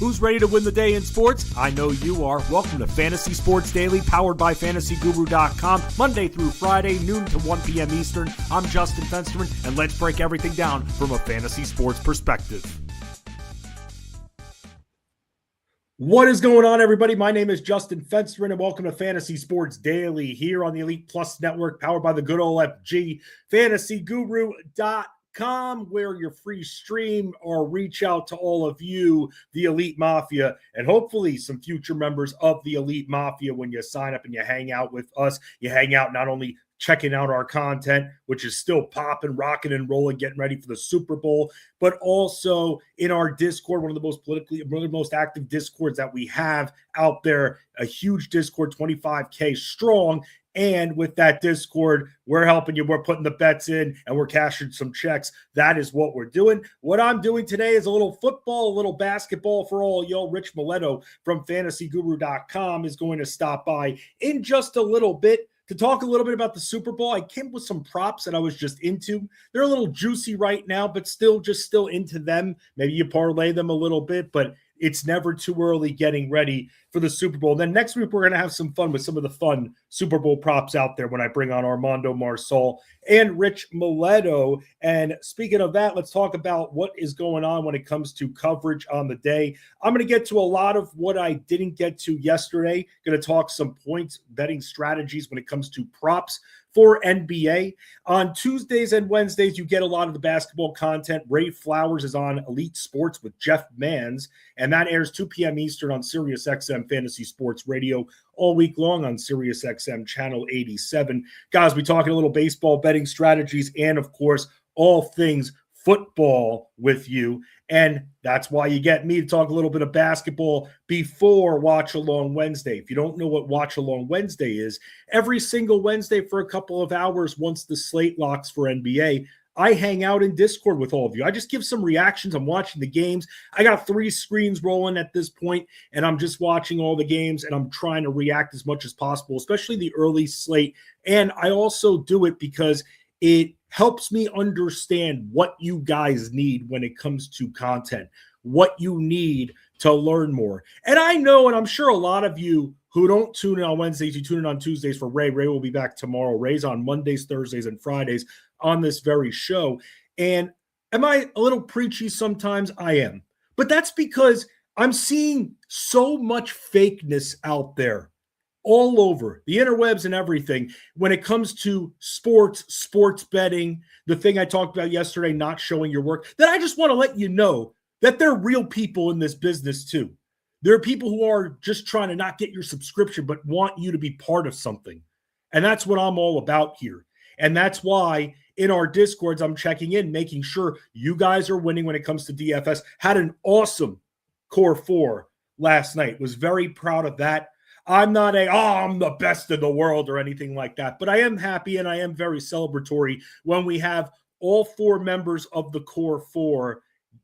Who's ready to win the day in sports? I know you are. Welcome to Fantasy Sports Daily, powered by FantasyGuru.com, Monday through Friday, noon to 1 p.m. Eastern. I'm Justin Fensterman, and let's break everything down from a fantasy sports perspective. What is going on, everybody? My name is Justin Fensterman, and welcome to Fantasy Sports Daily here on the Elite Plus Network, powered by the good old FG, FantasyGuru.com. Where your free stream or reach out to all of you, the Elite Mafia, and hopefully some future members of the Elite Mafia when you sign up and you hang out with us. You hang out not only checking out our content, which is still popping, rocking, and rolling, getting ready for the Super Bowl, but also in our Discord, one of the most active Discords that we have out there, a huge Discord, 25K strong. And with that Discord, we're helping you. We're putting the bets in and we're cashing some checks. That is what we're doing. What I'm doing today is a little football, a little basketball for all y'all. Rich Maletto from FantasyGuru.com is going to stop by in just a little bit to talk a little bit about the Super Bowl. I came with some props that I was just into. They're a little juicy right now, but still into them. Maybe you parlay them a little bit, but it's never too early getting ready for the Super Bowl. Then next week, we're going to have some fun with some of the fun Super Bowl props out there when I bring on Armando Marsal and Rich Maletto. And speaking of that, let's talk about what is going on when it comes to coverage on the day. I'm going to get to a lot of what I didn't get to yesterday. Going to talk some points betting strategies when it comes to props for NBA. On Tuesdays and Wednesdays, you get a lot of the basketball content. Ray Flowers is on Elite Sports with Jeff Mans, and that airs 2 p.m. Eastern on SiriusXM Fantasy Sports Radio all week long on SiriusXM Channel 87. Guys, we talking a little baseball betting strategies and, of course, all things football with you. And that's why you get me to talk a little bit of basketball before Watch Along Wednesday. If you don't know what Watch Along Wednesday is, every single Wednesday for a couple of hours, once the slate locks for NBA, I hang out in Discord with all of you. I just give some reactions. I'm watching the games. I got 3 screens rolling at this point, and I'm just watching all the games, and I'm trying to react as much as possible, especially the early slate. And I also do it because it helps me understand what you guys need when it comes to content, what you need to learn more. And I know, and I'm sure a lot of you who don't tune in on Wednesdays, you tune in on Tuesdays for Ray. Ray will be back tomorrow. Ray's on Mondays, Thursdays, and Fridays on this very show. And am I a little preachy sometimes? I am. But that's because I'm seeing so much fakeness out there all over the interwebs and everything when it comes to sports betting, the thing I talked about yesterday, not showing your work, that I just want to let you know that there are real people in this business too. There are people who are just trying to not get your subscription, but want you to be part of something. And that's what I'm all about here. And that's why in our Discords, I'm checking in, making sure you guys are winning when it comes to DFS. Had an awesome Core 4 last night. Was very proud of that. I'm not I'm the best in the world or anything like that, but I am happy and I am very celebratory when we have all 4 members of the Core 4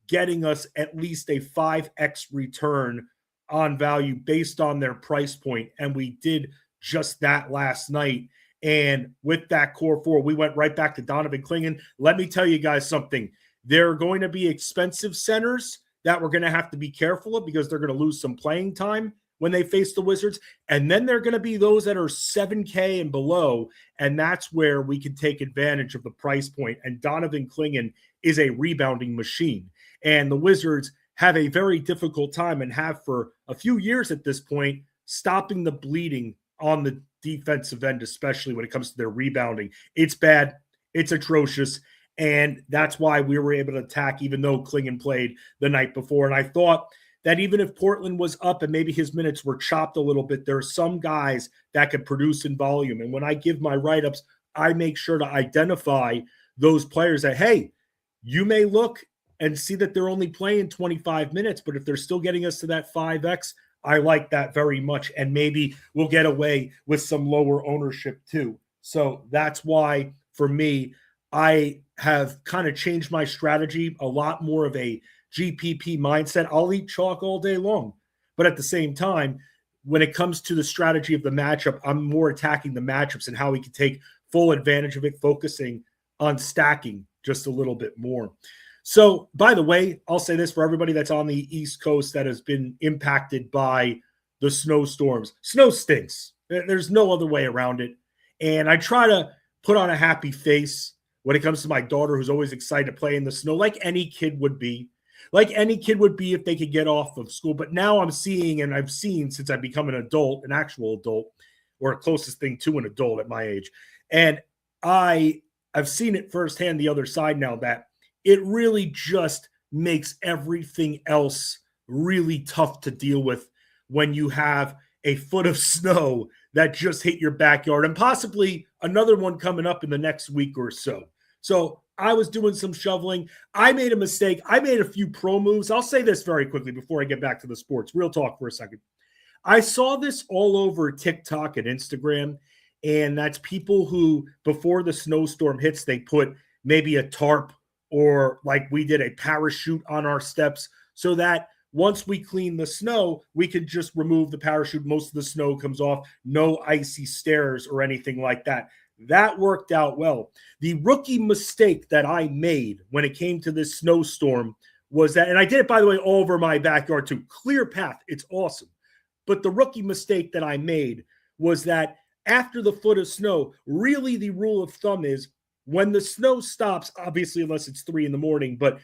getting us at least a 5x return on value based on their price point. And we did just that last night. And with that Core 4, we went right back to Donovan Clingan. Let me tell you guys something. There are going to be expensive centers that we're going to have to be careful of because they're going to lose some playing time when they face the Wizards. And then they're going to be those that are 7K and below. And that's where we can take advantage of the price point. And Donovan Clingan is a rebounding machine. And the Wizards have a very difficult time and have for a few years at this point, stopping the bleeding on the defensive end, especially when it comes to their rebounding. It's bad. It's atrocious. And that's why we were able to attack, even though Clingan played the night before. And I thought that even if Portland was up and maybe his minutes were chopped a little bit, there are some guys that could produce in volume. And when I give my write-ups, I make sure to identify those players that, hey, you may look and see that they're only playing 25 minutes, but if they're still getting us to that 5X, I like that very much. And maybe we'll get away with some lower ownership too. So that's why, for me, I have kind of changed my strategy, a lot more of a GPP mindset. I'll eat chalk all day long. But at the same time, when it comes to the strategy of the matchup, I'm more attacking the matchups and how we can take full advantage of it, focusing on stacking just a little bit more. So, by the way, I'll say this for everybody that's on the East Coast that has been impacted by the snowstorms. Snow stinks. There's no other way around it. And I try to put on a happy face when it comes to my daughter, who's always excited to play in the snow, like any kid would be. Like any kid would be if they could get off of school. But now I'm seeing, and I've seen since I've become an adult, an actual adult, or closest thing to an adult at my age. And I've seen it firsthand the other side now, that it really just makes everything else really tough to deal with when you have a foot of snow that just hit your backyard and possibly another one coming up in the next week or so. So I was doing some shoveling. I made a mistake. I made a few pro moves. I'll say this very quickly before I get back to the sports. Real talk for a second. I saw this all over TikTok and Instagram, and that's people who, before the snowstorm hits, they put maybe a tarp or, like we did, a parachute on our steps so that once we clean the snow, we could just remove the parachute. Most of the snow comes off. No icy stairs or anything like that. That worked out well. The rookie mistake that I made when it came to this snowstorm was that, and I did it, by the way, all over my backyard too. Clear path. It's awesome. But the rookie mistake that I made was that after the foot of snow, really the rule of thumb is when the snow stops, obviously unless it's 3 a.m, but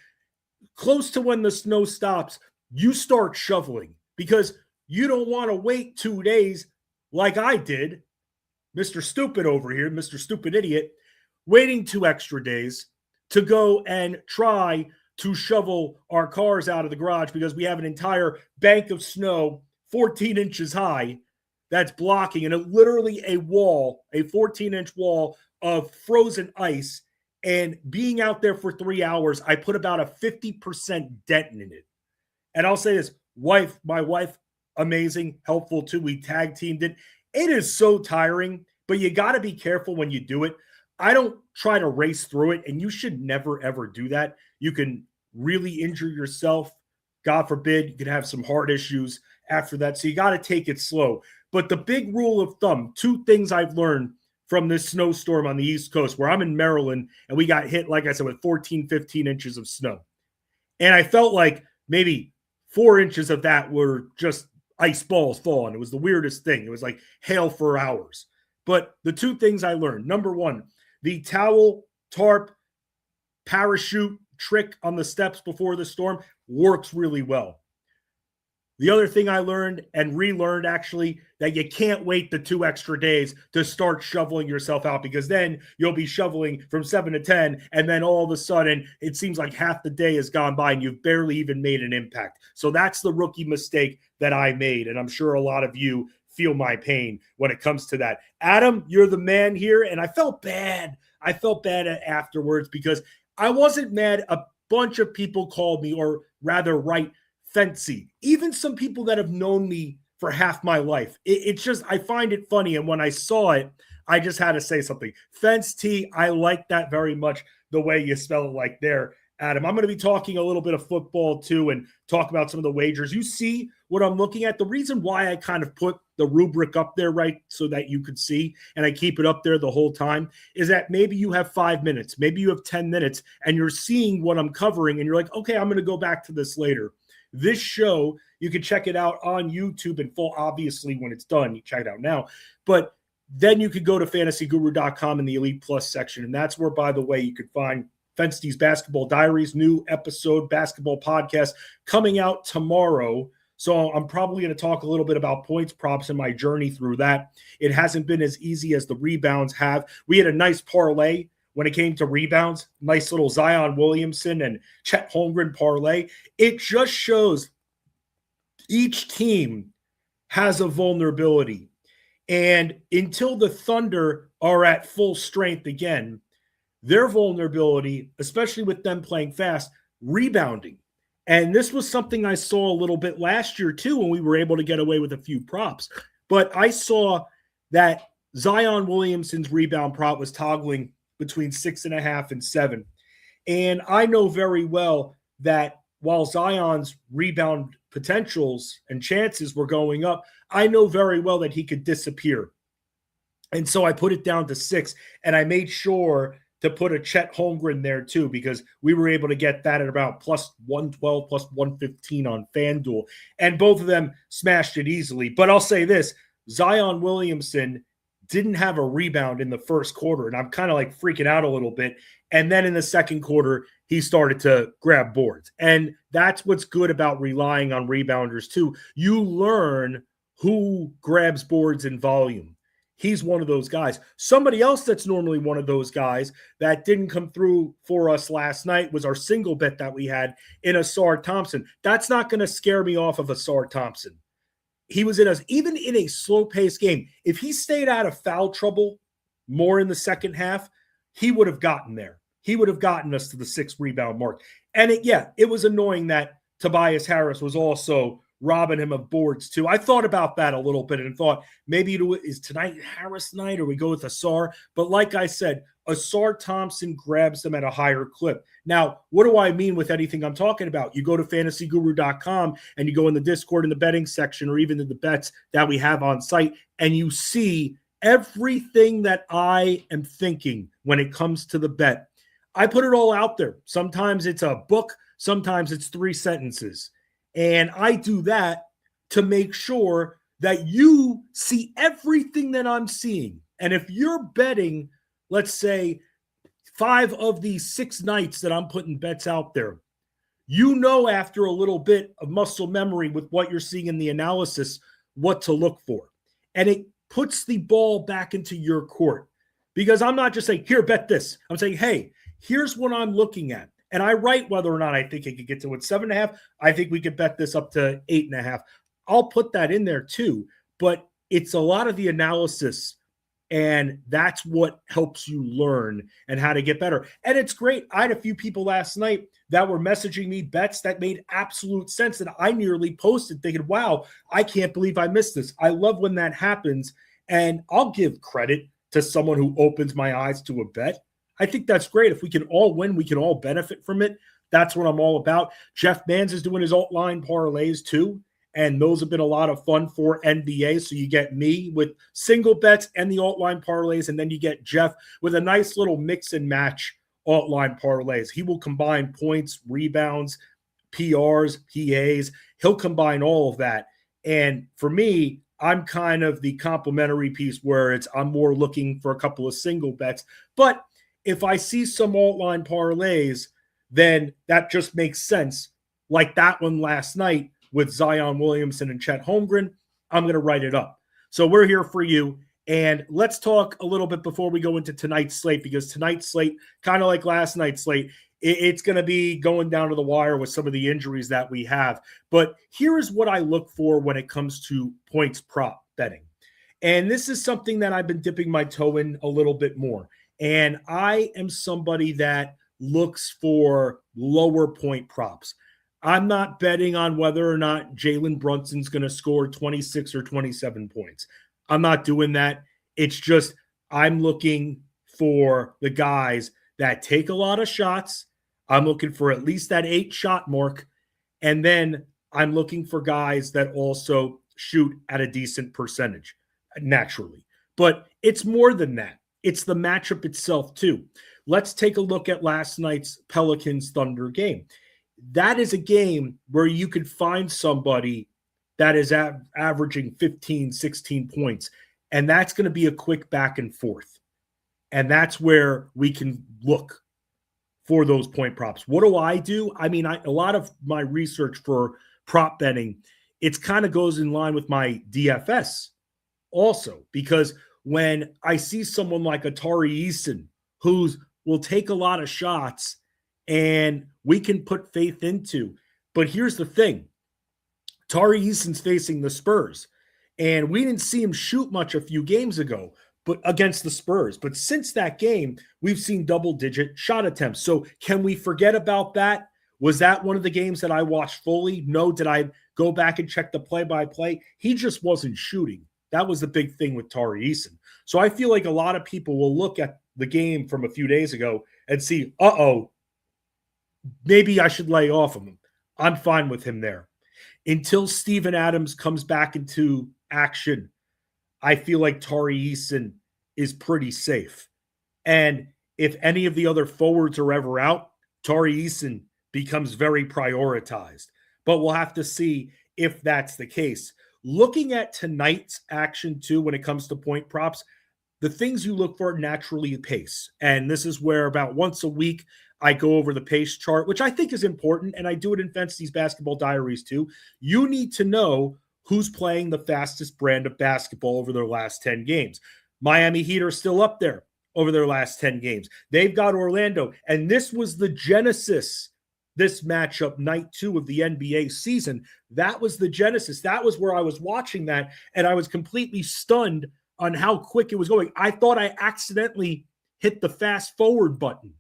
close to when the snow stops, you start shoveling because you don't want to wait 2 days like I did, Mr. Stupid over here, Mr. Stupid Idiot, waiting 2 extra days to go and try to shovel our cars out of the garage because we have an entire bank of snow 14 inches high that's blocking, and it literally a wall, a 14-inch wall of frozen ice. And being out there for 3 hours, I put about a 50% dent in it. And I'll say this, my wife, amazing, helpful too. We tag teamed it. It is so tiring, but you got to be careful when you do it. I don't try to race through it, and you should never, ever do that. You can really injure yourself. God forbid, you could have some heart issues after that. So you got to take it slow. But the big rule of thumb, 2 things I've learned from this snowstorm on the East Coast, where I'm in Maryland, and we got hit, like I said, with 14, 15 inches of snow. And I felt like maybe 4 inches of that were just ice balls falling. It was the weirdest thing. It was like hail for hours. But the 2 things I learned, number 1, the towel, tarp, parachute trick on the steps before the storm works really well. The other thing I learned and relearned, actually, that you can't wait the 2 extra days to start shoveling yourself out, because then you'll be shoveling from 7 to 10, and then all of a sudden it seems like half the day has gone by and you've barely even made an impact. So that's the rookie mistake that I made, and I'm sure a lot of you feel my pain when it comes to that. Adam, you're the man here, and I felt bad. I felt bad afterwards because I wasn't mad. A bunch of people called me, or rather write Fensty. Even some people that have known me for half my life. It's just, I find it funny. And when I saw it, I just had to say something. Fensty, I like that very much, the way you spell it like there, Adam. I'm going to be talking a little bit of football too and talk about some of the wagers. You see what I'm looking at? The reason why I kind of put the rubric up there, right, so that you could see, and I keep it up there the whole time, is that maybe you have 5 minutes, maybe you have 10 minutes, and you're seeing what I'm covering, and you're like, okay, I'm going to go back to this later. This show, you can check it out on YouTube in full, obviously, when it's done. You check it out now. But then you could go to fantasyguru.com in the Elite Plus section, and that's where, by the way, you could find Fensty's Basketball Diaries, new episode, basketball podcast, coming out tomorrow. So I'm probably going to talk a little bit about points, props, and my journey through that. It hasn't been as easy as the rebounds have. We had a nice parlay when it came to rebounds, nice little Zion Williamson and Chet Holmgren parlay. It just shows each team has a vulnerability. And until the Thunder are at full strength again, their vulnerability, especially with them playing fast, rebounding. And this was something I saw a little bit last year too, when we were able to get away with a few props. But I saw that Zion Williamson's rebound prop was toggling between 6.5 and 7. And I know very well that while Zion's rebound potentials and chances were going up, I know very well that he could disappear. And so I put it down to 6, and I made sure to put a Chet Holmgren there too, because we were able to get that at about plus 112, plus 115 on FanDuel. And both of them smashed it easily. But I'll say this, Zion Williamson didn't have a rebound in the first quarter, and I'm kind of like freaking out a little bit. And then in the second quarter, he started to grab boards. And that's what's good about relying on rebounders too. You learn who grabs boards in volume. He's one of those guys. Somebody else that's normally one of those guys that didn't come through for us last night was our single bet that we had in Asar Thompson. That's not going to scare me off of Asar Thompson. He was even in a slow-paced game. If he stayed out of foul trouble more in the second half, he would have gotten there. He would have gotten us to the 6 rebound mark. And it was annoying that Tobias Harris was also robbing him of boards too. I thought about that a little bit and thought maybe is tonight Harris night or we go with Asar. But like I said, Asar Thompson grabs them at a higher clip. Now, what do I mean with anything I'm talking about? You go to fantasyguru.com and you go in the Discord in the betting section or even in the bets that we have on site and you see everything that I am thinking when it comes to the bet. I put it all out there. Sometimes it's a book, sometimes it's 3 sentences. And I do that to make sure that you see everything that I'm seeing. And if you're betting, let's say, 5 of these 6 nights that I'm putting bets out there, you know after a little bit of muscle memory with what you're seeing in the analysis, what to look for. And it puts the ball back into your court. Because I'm not just saying, here, bet this. I'm saying, hey, here's what I'm looking at. And I write whether or not I think it could get to it 7.5. I think we could bet this up to 8.5. I'll put that in there too. But it's a lot of the analysis, and that's what helps you learn and how to get better. And it's great. I had a few people last night that were messaging me bets that made absolute sense that I nearly posted thinking, wow, I can't believe I missed this. I love when that happens. And I'll give credit to someone who opens my eyes to a bet. I think that's great. If we can all win, we can all benefit from it. That's what I'm all about. Jeff Mans is doing his alt line parlays too, and those have been a lot of fun for NBA. So you get me with single bets and the alt line parlays, and then you get Jeff with a nice little mix and match alt line parlays. He will combine points, rebounds, PRs, PAs. He'll combine all of that. And for me, I'm kind of the complementary piece where I'm more looking for a couple of single bets. But if I see some alt line parlays, then that just makes sense. Like that one last night with Zion Williamson and Chet Holmgren, I'm going to write it up. So we're here for you. And let's talk a little bit before we go into tonight's slate, because tonight's slate, kind of like last night's slate, it's going to be going down to the wire with some of the injuries that we have. But here is what I look for when it comes to points prop betting. And this is something that I've been dipping my toe in a little bit more. And I am somebody that looks for lower point props. I'm not betting on whether or not Jalen Brunson's going to score 26 or 27 points. I'm not doing that. It's just I'm looking for the guys that take a lot of shots. I'm looking for at least that 8-shot mark. And then I'm looking for guys that also shoot at a decent percentage, naturally. But it's more than that. It's the matchup itself, too. Let's take a look at last night's Pelicans-Thunder game. That is a game where you could find somebody that is averaging 15, 16 points, and that's going to be a quick back and forth. And that's where we can look for those point props. What do? I mean, a lot of my research for prop betting, it kind of goes in line with my DFS also, because when I see someone like Tari Eason, who will take a lot of shots and we can put faith into. But here's the thing. Tari Eason's facing the Spurs, and we didn't see him shoot much a few games ago, but against the Spurs. But since that game, we've seen double-digit shot attempts. So can we forget about that? Was that one of the games that I watched fully? No. Did I go back and check the play-by-play? He just wasn't shooting. That was the big thing with Tari Eason. So I feel like a lot of people will look at the game from a few days ago and see, maybe I should lay off of him. I'm fine with him there. Until Steven Adams comes back into action, I feel like Tari Eason is pretty safe. And if any of the other forwards are ever out, Tari Eason becomes very prioritized. But we'll have to see if that's the case. Looking at tonight's action, too, when it comes to point props, the things you look for naturally pace. And this is where about once a week I go over the pace chart, which I think is important. And I do it in Fensty's basketball diaries, too. You need to know who's playing the fastest brand of basketball over their last 10 games. Miami Heat are still up there over their last 10 games. They've got Orlando. And this was the genesis, this matchup, night 2 of the NBA season. That was the genesis. That was where I was watching that. And I was completely stunned on how quick it was going. I thought I accidentally hit the fast forward button.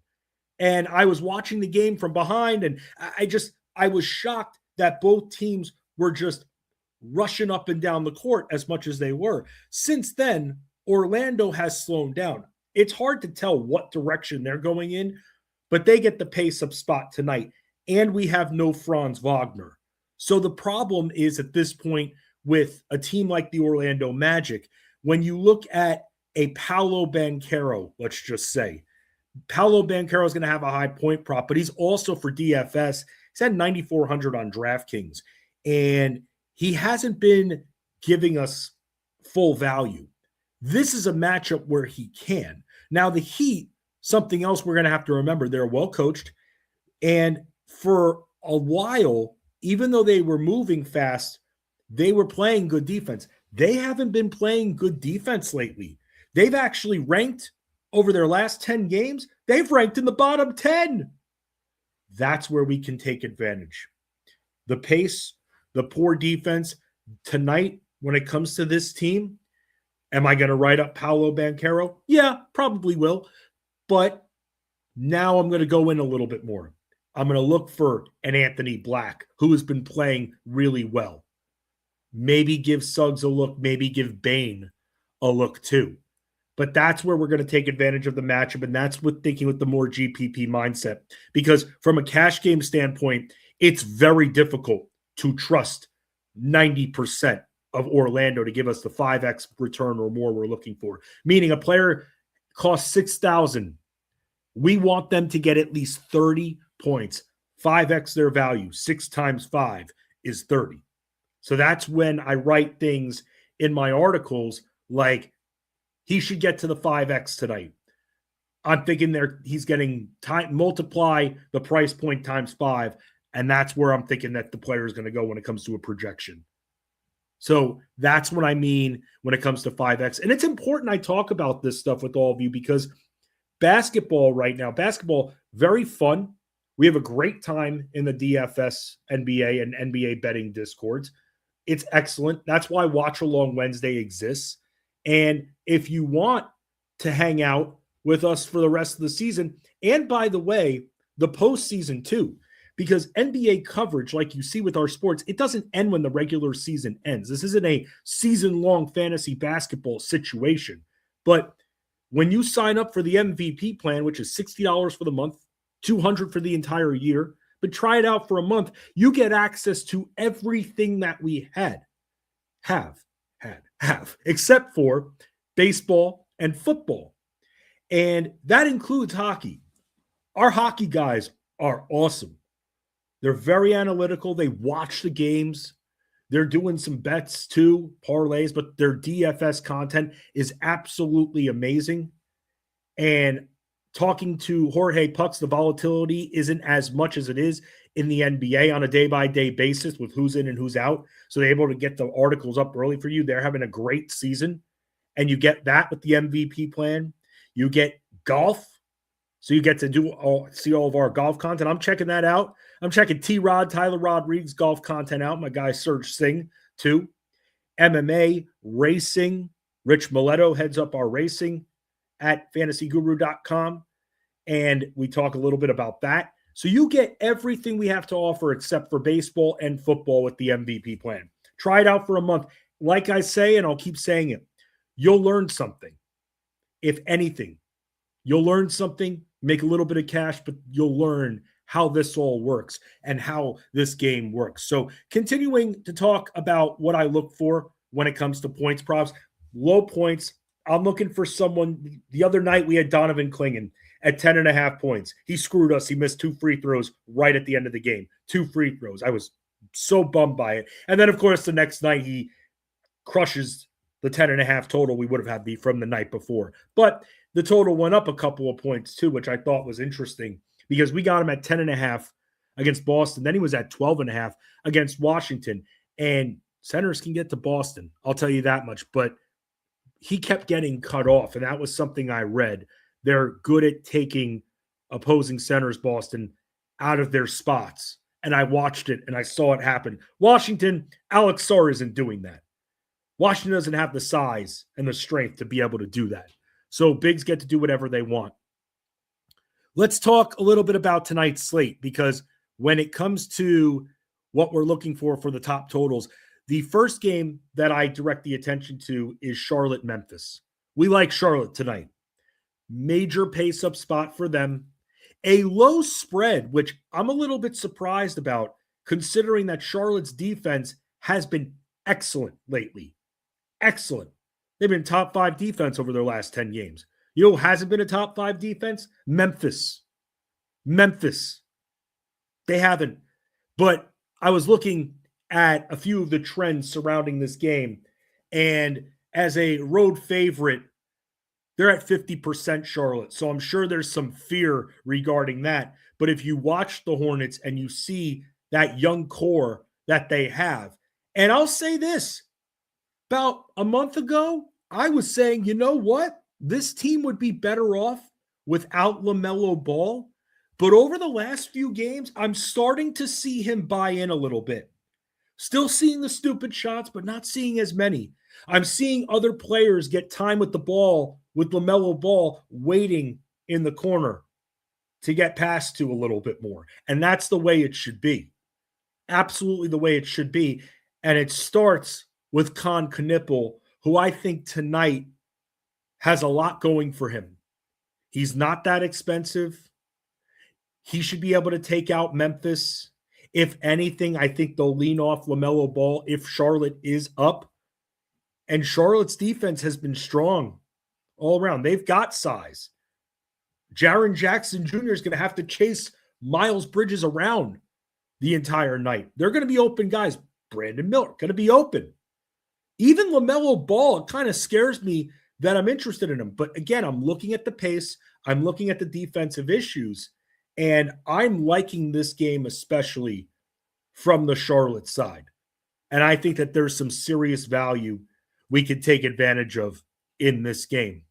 And I was watching the game from behind. And I was shocked that both teams were just rushing up and down the court as much as they were. Since then, Orlando has slowed down. It's hard to tell what direction they're going in, but they get the pace up spot tonight. And we have no Franz Wagner. So the problem is at this point with a team like the Orlando Magic, when you look at a Paolo Banchero, let's just say, Paolo Banchero is going to have a high point prop, but he's also for DFS. He's had 9,400 on DraftKings, and he hasn't been giving us full value. This is a matchup where he can. Now, the Heat, something else we're going to have to remember, they're well coached, and for a while, even though they were moving fast, they were playing good defense. They haven't been playing good defense lately. They've actually ranked over their last 10 games. They've ranked in the bottom 10. That's where we can take advantage. The pace, the poor defense. Tonight, when it comes to this team, am I going to write up Paolo Banchero? Yeah, probably will. But now I'm going to go in a little bit more. I'm going to look for an Anthony Black, who has been playing really well. Maybe give Suggs a look. Maybe give Bane a look too. But that's where we're going to take advantage of the matchup, and that's with thinking with the more GPP mindset. Because from a cash game standpoint, it's very difficult to trust 90% of Orlando to give us the 5x return or more we're looking for. Meaning a player costs $6,000. We want them to get at least 30 points. 5x their value. 6 times 5 is 30. So that's when I write things in my articles like, he should get to the 5x tonight. I'm thinking he's getting time, multiply the price point times 5, and that's where I'm thinking that the player is going to go when it comes to a projection. So that's what I mean when it comes to 5x. And it's important I talk about this stuff with all of you because basketball right now, very fun. We have a great time in the DFS, NBA, and NBA betting discords. It's excellent. That's why Watch Along Wednesday exists. And if you want to hang out with us for the rest of the season, and by the way, the postseason too, because NBA coverage, like you see with our sports, it doesn't end when the regular season ends. This isn't a season-long fantasy basketball situation. But when you sign up for the MVP plan, which is $60 for the month, $200 for the entire year, but try it out for a month, you get access to everything that we have, except for baseball and football. And that includes hockey. Our hockey guys are awesome. They're very analytical. They watch the games. They're doing some bets too, parlays, but their DFS content is absolutely amazing. And talking to Jorge Pucks, the volatility isn't as much as it is in the NBA on a day-by-day basis with who's in and who's out. So they're able to get the articles up early for you. They're having a great season. And you get that with the MVP plan. You get golf. So you get to see all of our golf content. I'm checking that out. I'm checking T-Rod, Tyler Rodriguez golf content out. My guy Serge Singh too. MMA, racing. Rich Maletto heads up our racing at fantasyguru.com. And we talk a little bit about that. So you get everything we have to offer except for baseball and football with the MVP plan. Try it out for a month. Like I say, and I'll keep saying it, you'll learn something. If anything, you'll learn something, make a little bit of cash, but you'll learn how this all works and how this game works. So continuing to talk about what I look for when it comes to points props, low points. I'm looking for someone. The other night we had Donovan Clingan, at 10.5 points. He screwed us. He missed 2 free throws right at the end of the game. 2 free throws. I was so bummed by it. And then, of course, the next night he crushes the 10.5 total we would have had from the night before. But the total went up a couple of points too, which I thought was interesting because we got him at 10.5 against Boston. Then he was at 12.5 against Washington. And centers can get to Boston, I'll tell you that much. But he kept getting cut off, and that was something I read. They're good at taking opposing centers, Boston, out of their spots. And I watched it, and I saw it happen. Washington, Alex Sarr isn't doing that. Washington doesn't have the size and the strength to be able to do that. So bigs get to do whatever they want. Let's talk a little bit about tonight's slate, because when it comes to what we're looking for the top totals, the first game that I direct the attention to is Charlotte-Memphis. We like Charlotte tonight. Major pace-up spot for them. A low spread, which I'm a little bit surprised about, considering that Charlotte's defense has been excellent lately. Excellent. They've been top 5 defense over their last 10 games. You know who hasn't been a top 5 defense? Memphis. They haven't. But I was looking at a few of the trends surrounding this game, and as a road favorite, they're at 50% Charlotte. So I'm sure there's some fear regarding that. But if you watch the Hornets and you see that young core that they have, and I'll say this, about a month ago, I was saying, you know what? This team would be better off without LaMelo Ball. But over the last few games, I'm starting to see him buy in a little bit. Still seeing the stupid shots, but not seeing as many. I'm seeing other players get time with the ball, with LaMelo Ball waiting in the corner to get passed to a little bit more. And that's the way it should be. Absolutely the way it should be. And it starts with Knueppel, who I think tonight has a lot going for him. He's not that expensive. He should be able to take out Memphis. If anything, I think they'll lean off LaMelo Ball if Charlotte is up. And Charlotte's defense has been strong all around. They've got size. Jaren Jackson Jr. is going to have to chase Miles Bridges around the entire night. They're going to be open guys. Brandin Miller going to be open. Even LaMelo Ball, it kind of scares me that I'm interested in him. But again, I'm looking at the pace. I'm looking at the defensive issues. And I'm liking this game, especially from the Charlotte side. And I think that there's some serious value we could take advantage of in this game.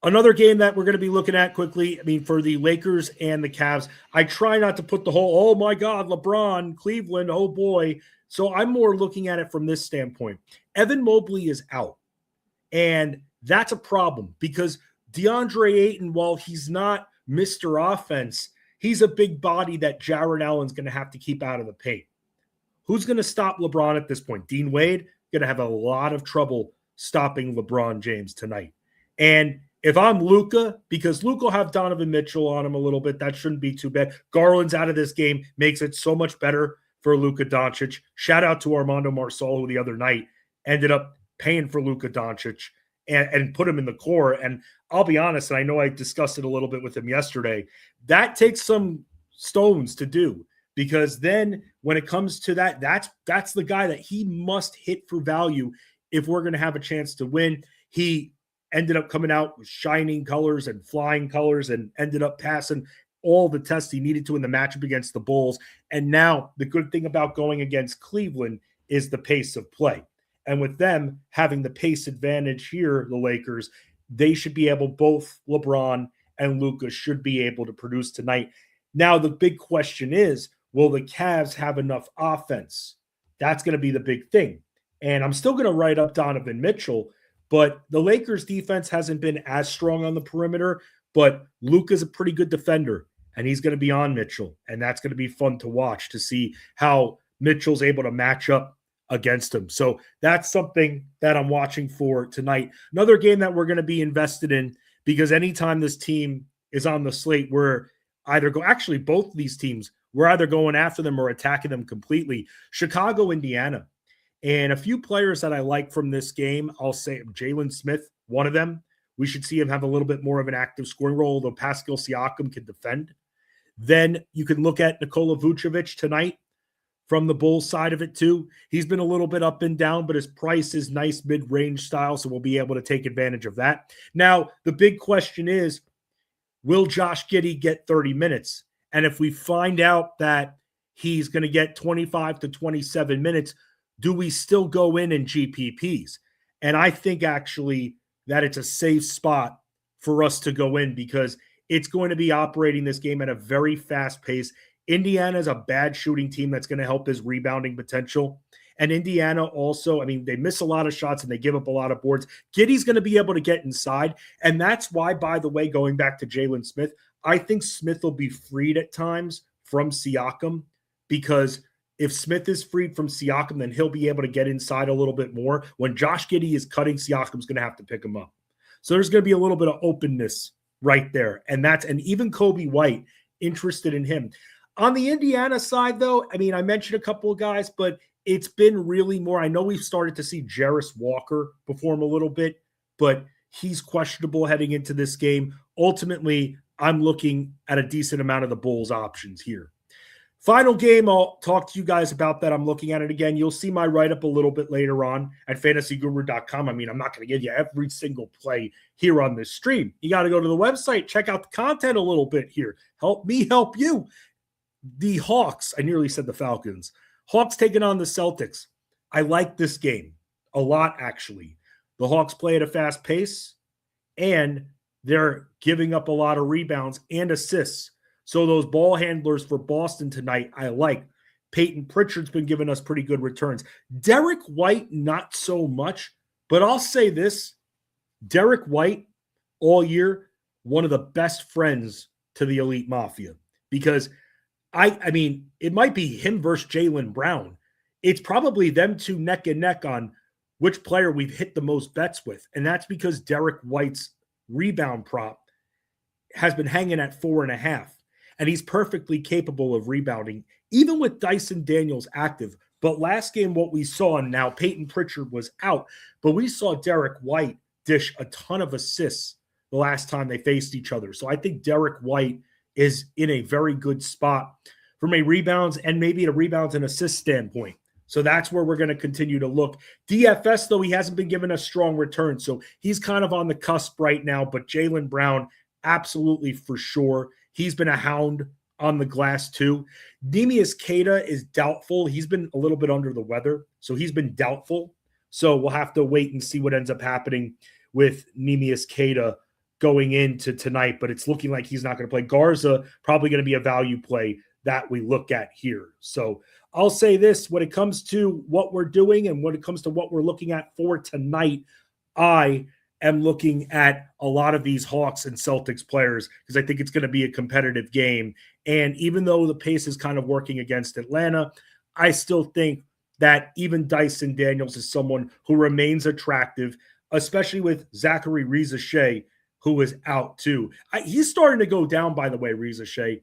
Another game that we're going to be looking at quickly, I mean, for the Lakers and the Cavs, I try not to put the whole, oh my God, LeBron, Cleveland, oh boy. So I'm more looking at it from this standpoint. Evan Mobley is out. And that's a problem because DeAndre Ayton, while he's not Mr. Offense, he's a big body that Jarrett Allen's going to have to keep out of the paint. Who's going to stop LeBron at this point? Dean Wade going to have a lot of trouble stopping LeBron James tonight. And if I'm Luka, because Luka will have Donovan Mitchell on him a little bit, that shouldn't be too bad. Garland's out of this game, makes it so much better for Luka Doncic. Shout out to Armando Marcel, who the other night ended up paying for Luka Doncic and put him in the core. And I'll be honest, and I know I discussed it a little bit with him yesterday, that takes some stones to do, because then when it comes to that, that's the guy that he must hit for value if we're going to have a chance to win. He ended up coming out with shining colors and flying colors and ended up passing all the tests he needed to in the matchup against the Bulls. And now the good thing about going against Cleveland is the pace of play. And with them having the pace advantage here, the Lakers, they should be able, both LeBron and Luka should be able to produce tonight. Now, the big question is, will the Cavs have enough offense? That's going to be the big thing. And I'm still going to write up Donovan Mitchell, but the Lakers defense hasn't been as strong on the perimeter, but Luka's a pretty good defender, and he's going to be on Mitchell. And that's going to be fun to watch, to see how Mitchell's able to match up against him. So that's something that I'm watching for tonight. Another game that we're going to be invested in, because anytime this team is on the slate, we're either actually both of these teams, we're either going after them or attacking them completely. Chicago, Indiana. And a few players that I like from this game, I'll say Jaylen Smith, one of them. we should see him have a little bit more of an active scoring role, although Pascal Siakam can defend. Then you can look at Nikola Vucevic tonight from the Bulls side of it too. He's been a little bit up and down, but his price is nice mid-range style, so we'll be able to take advantage of that. Now, the big question is, will Josh Giddey get 30 minutes? And if we find out that he's going to get 25 to 27 minutes, do we still go in GPPs? And I think actually that it's a safe spot for us to go in because it's going to be operating this game at a very fast pace. Indiana is a bad shooting team that's going to help his rebounding potential. And Indiana also, I mean, they miss a lot of shots and they give up a lot of boards. Giddey's going to be able to get inside. And that's why, by the way, going back to Jalen Smith, I think Smith will be freed at times from Siakam because if Smith is freed from Siakam, then he'll be able to get inside a little bit more. When Josh Giddey is cutting, Siakam's going to have to pick him up. So there's going to be a little bit of openness right there. And even Kobe White interested in him. On the Indiana side, though, I mean, I mentioned a couple of guys, but it's been really more. I know we've started to see Jarris Walker perform a little bit, but he's questionable heading into this game. Ultimately, I'm looking at a decent amount of the Bulls options here. Final game, I'll talk to you guys about that. I'm looking at it again. You'll see my write-up a little bit later on at fantasyguru.com. I mean, I'm not going to give you every single play here on this stream. You got to go to the website, check out the content a little bit here. Help me help you. The Hawks, I nearly said the Falcons. Hawks taking on the Celtics. I like this game a lot, actually. The Hawks play at a fast pace, and they're giving up a lot of rebounds and assists. So those ball handlers for Boston tonight, I like. Peyton Pritchard's been giving us pretty good returns. Derrick White, not so much. But I'll say this. Derrick White, all year, one of the best friends to the Elite Mafia. Because, I mean, it might be him versus Jaylen Brown. It's probably them two neck and neck on which player we've hit the most bets with. And that's because Derrick White's rebound prop has been hanging at 4.5. And he's perfectly capable of rebounding, even with Dyson Daniels active. But last game, what we saw, and now Peyton Pritchard was out, but we saw Derrick White dish a ton of assists the last time they faced each other. So I think Derrick White is in a very good spot from a rebounds and maybe a rebounds and assist standpoint. So that's where we're going to continue to look. DFS, though, he hasn't been given a strong return. So he's kind of on the cusp right now, but Jaylen Brown, absolutely for sure. He's been a hound on the glass too. Neemias Queta is doubtful. He's been a little bit under the weather, so he's been doubtful. So we'll have to wait and see what ends up happening with Neemias Queta going into tonight, but it's looking like he's not going to play. Garza probably going to be a value play that we look at here. So I'll say this, when it comes to what we're doing and when it comes to what we're looking at for tonight, I am looking at a lot of these Hawks and Celtics players because I think it's going to be a competitive game. And even though the pace is kind of working against Atlanta, I still think that even Dyson Daniels is someone who remains attractive, especially with Zachary Riza-Shea, who is out too. He's starting to go down, by the way, Riza-Shea,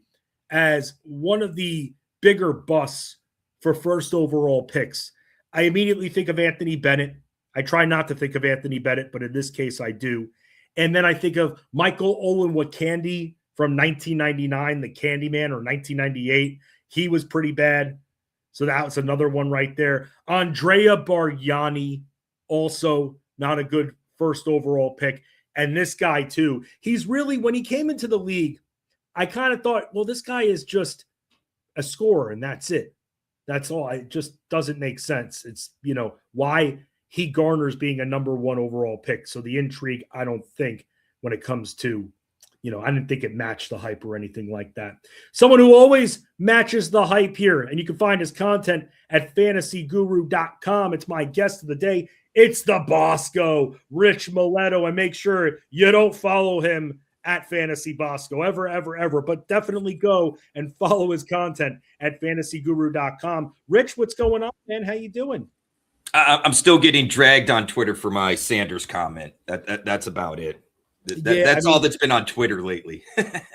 as one of the bigger busts for first overall picks. I immediately think of Anthony Bennett. I try not to think of Anthony Bennett, but in this case I do. And then I think of Michael Olowokandi from 1999, the Candyman, or 1998. He was pretty bad. So that was another one right there. Andrea Bargnani, also not a good first overall pick. And this guy too. He's really, when he came into the league, I kind of thought, well, this guy is just a scorer and that's it. That's all. It just doesn't make sense. It's, why he garners being a number one overall pick. So the intrigue, I don't think when it comes to, I didn't think it matched the hype or anything like that. Someone who always matches the hype here, and you can find his content at fantasyguru.com. It's my guest of the day. It's the Bosco, Rich Maletto, and make sure you don't follow him at Fantasy Bosco ever. But definitely go and follow his content at fantasyguru.com. Rich, what's going on, man? How you doing? I'm still getting dragged on Twitter for my Sanders comment. That's about it. That's all that's been on Twitter lately.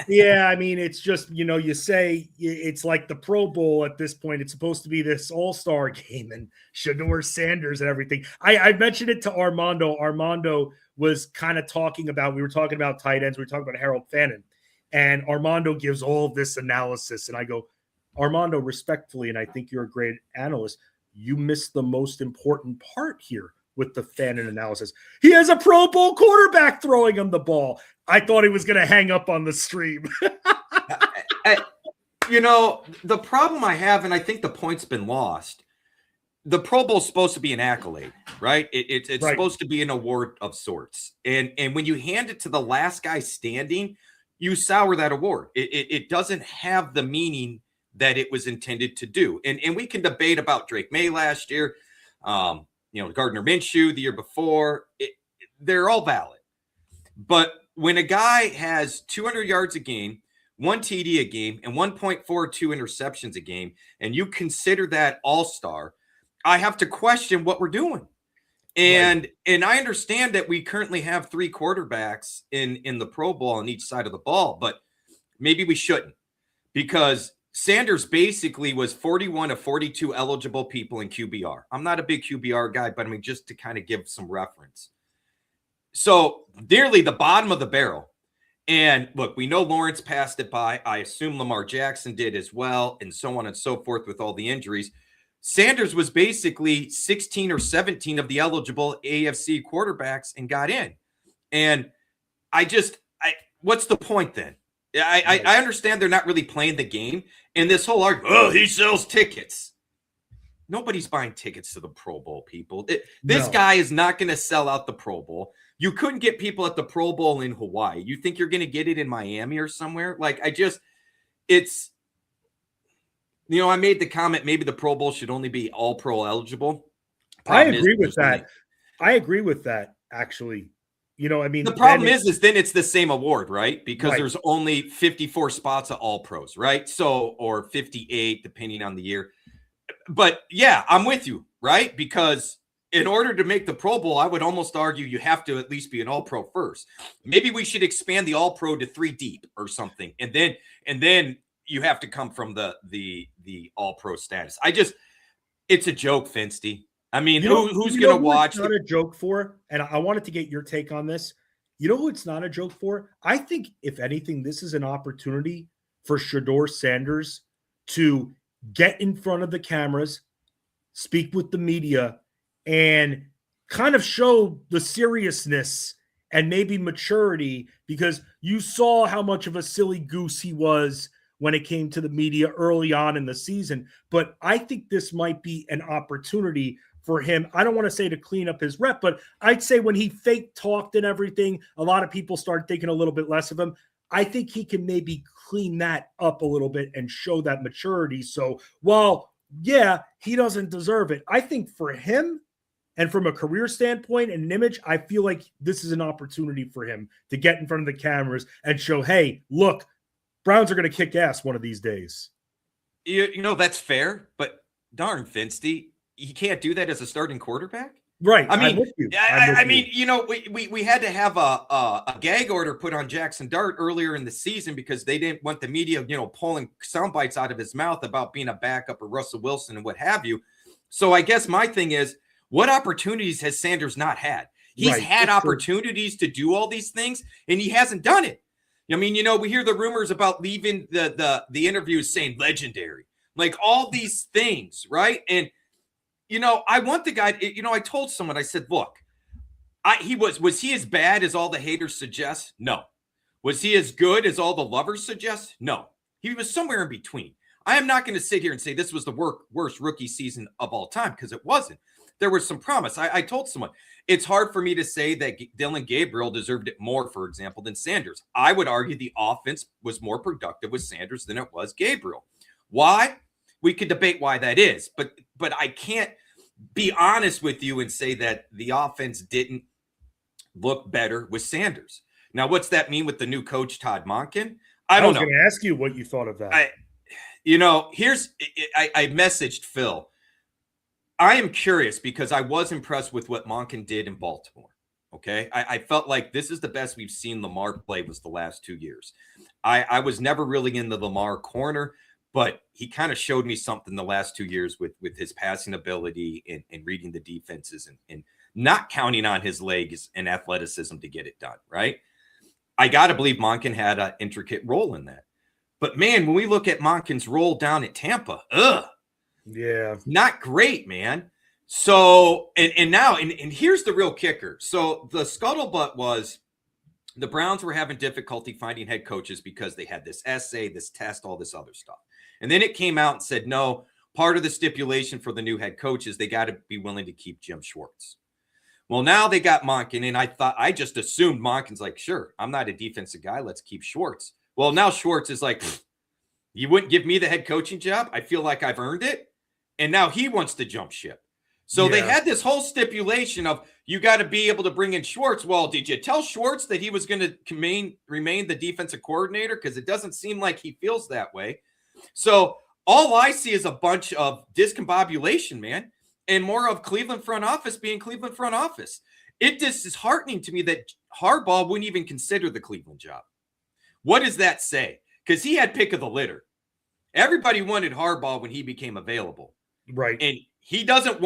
Yeah, I mean, it's just, you say it's like the Pro Bowl at this point. It's supposed to be this all-star game and Shedeur Sanders and everything. I mentioned it to Armando. Armando was kind of we were talking about tight ends. We were talking about Harold Fannin. And Armando gives all this analysis. And I go, Armando, respectfully, and I think you're a great analyst, you missed the most important part here with the Fannin analysis. He has a Pro Bowl quarterback throwing him the ball. I thought he was going to hang up on the stream. The problem I have, and I think the point's been lost, the Pro Bowl is supposed to be an accolade, right? It's right. Supposed to be an award of sorts. And when you hand it to the last guy standing, you sour that award. It doesn't have the meaning that it was intended to do. And we can debate about Drake Maye last year, Gardner Minshew the year before. They're all valid. But when a guy has 200 yards a game, 1 TD a game, and 1.42 interceptions a game, and you consider that all-star, I have to question what we're doing. And I understand that we currently have 3 quarterbacks in the Pro Bowl on each side of the ball, but maybe we shouldn't, because Sanders basically was 41 of 42 eligible people in QBR. I'm not a big QBR guy, but I mean, just to kind of give some reference. So nearly the bottom of the barrel. And look, we know Lawrence passed it by. I assume Lamar Jackson did as well, and so on and so forth with all the injuries. Sanders was basically 16 or 17 of the eligible AFC quarterbacks and got in. And what's the point then? I understand they're not really playing the game. And this whole argument, he sells tickets. Nobody's buying tickets to the Pro Bowl, people. This guy is not going to sell out the Pro Bowl. You couldn't get people at the Pro Bowl in Hawaii. You think you're going to get it in Miami or somewhere? I made the comment, maybe the Pro Bowl should only be all pro eligible. I agree with that. I agree with that, actually. The problem is then it's the same award, right? Because there's only 54 spots of all pros, right? So, or 58, depending on the year. But yeah, I'm with you, right? Because in order to make the Pro Bowl, I would almost argue you have to at least be an all-pro first. Maybe we should expand the all-pro to 3 deep or something. And then you have to come from the all-pro status. It's a joke, Fensty. I mean, who's going to watch? It's not a joke for, and I wanted to get your take on this. You know who it's not a joke for? I think, if anything, this is an opportunity for Shedeur Sanders to get in front of the cameras, speak with the media, and kind of show the seriousness and maybe maturity, because you saw how much of a silly goose he was when it came to the media early on in the season. But I think this might be an opportunity for him. I don't want to say to clean up his rep, but I'd say when he fake talked and everything, a lot of people started thinking a little bit less of him. I think he can maybe clean that up a little bit and show that maturity. So while, he doesn't deserve it, I think for him and from a career standpoint and an image, I feel like this is an opportunity for him to get in front of the cameras and show, hey, look, Browns are going to kick ass one of these days. That's fair, but darn, Fensty, he can't do that as a starting quarterback. Right. I mean, we had to have a gag order put on Jaxon Dart earlier in the season because they didn't want the media, pulling sound bites out of his mouth about being a backup of Russell Wilson and what have you. So I guess my thing is, what opportunities has Sanders not had? He's had opportunities to do all these things, and he hasn't done it. I mean, we hear the rumors about leaving the interviews saying legendary, like all these things, right? And I want the guy. I told someone, I said, look, was he as bad as all the haters suggest? No. Was he as good as all the lovers suggest? No. He was somewhere in between. I am not going to sit here and say this was the worst rookie season of all time, because it wasn't. There was some promise. I told someone, it's hard for me to say that Dillon Gabriel deserved it more, for example, than Sanders. I would argue the offense was more productive with Sanders than it was Gabriel. Why? We could debate why that is, but I can't be honest with you and say that the offense didn't look better with Sanders. Now, what's that mean with the new coach, Todd Monken? I don't know. I was going to ask you what you thought of that. I messaged Phil. I am curious because I was impressed with what Monken did in Baltimore. Okay. I felt like this is the best we've seen Lamar play was the last 2 years. I was never really in the Lamar corner, but he kind of showed me something the last 2 years with his passing ability and reading the defenses and not counting on his legs and athleticism to get it done. Right. I got to believe Monken had an intricate role in that. But man, when we look at Monken's role down at Tampa, yeah, not great, man. So, and now, and here's the real kicker. So the scuttlebutt was the Browns were having difficulty finding head coaches because they had this essay, this test, all this other stuff. And then it came out and said, no, part of the stipulation for the new head coach is they got to be willing to keep Jim Schwartz. Well, now they got Monken, and I just assumed Monken's like, sure, I'm not a defensive guy. Let's keep Schwartz. Well, now Schwartz is like, you wouldn't give me the head coaching job? I feel like I've earned it. And now he wants to jump ship. So they had this whole stipulation of you got to be able to bring in Schwartz. Well, did you tell Schwartz that he was going to remain the defensive coordinator? Because it doesn't seem like he feels that way. So all I see is a bunch of discombobulation, man, and more of Cleveland front office being Cleveland front office. It just is heartening to me that Harbaugh wouldn't even consider the Cleveland job. What does that say? Because he had pick of the litter. Everybody wanted Harbaugh when he became available. Right. And he doesn't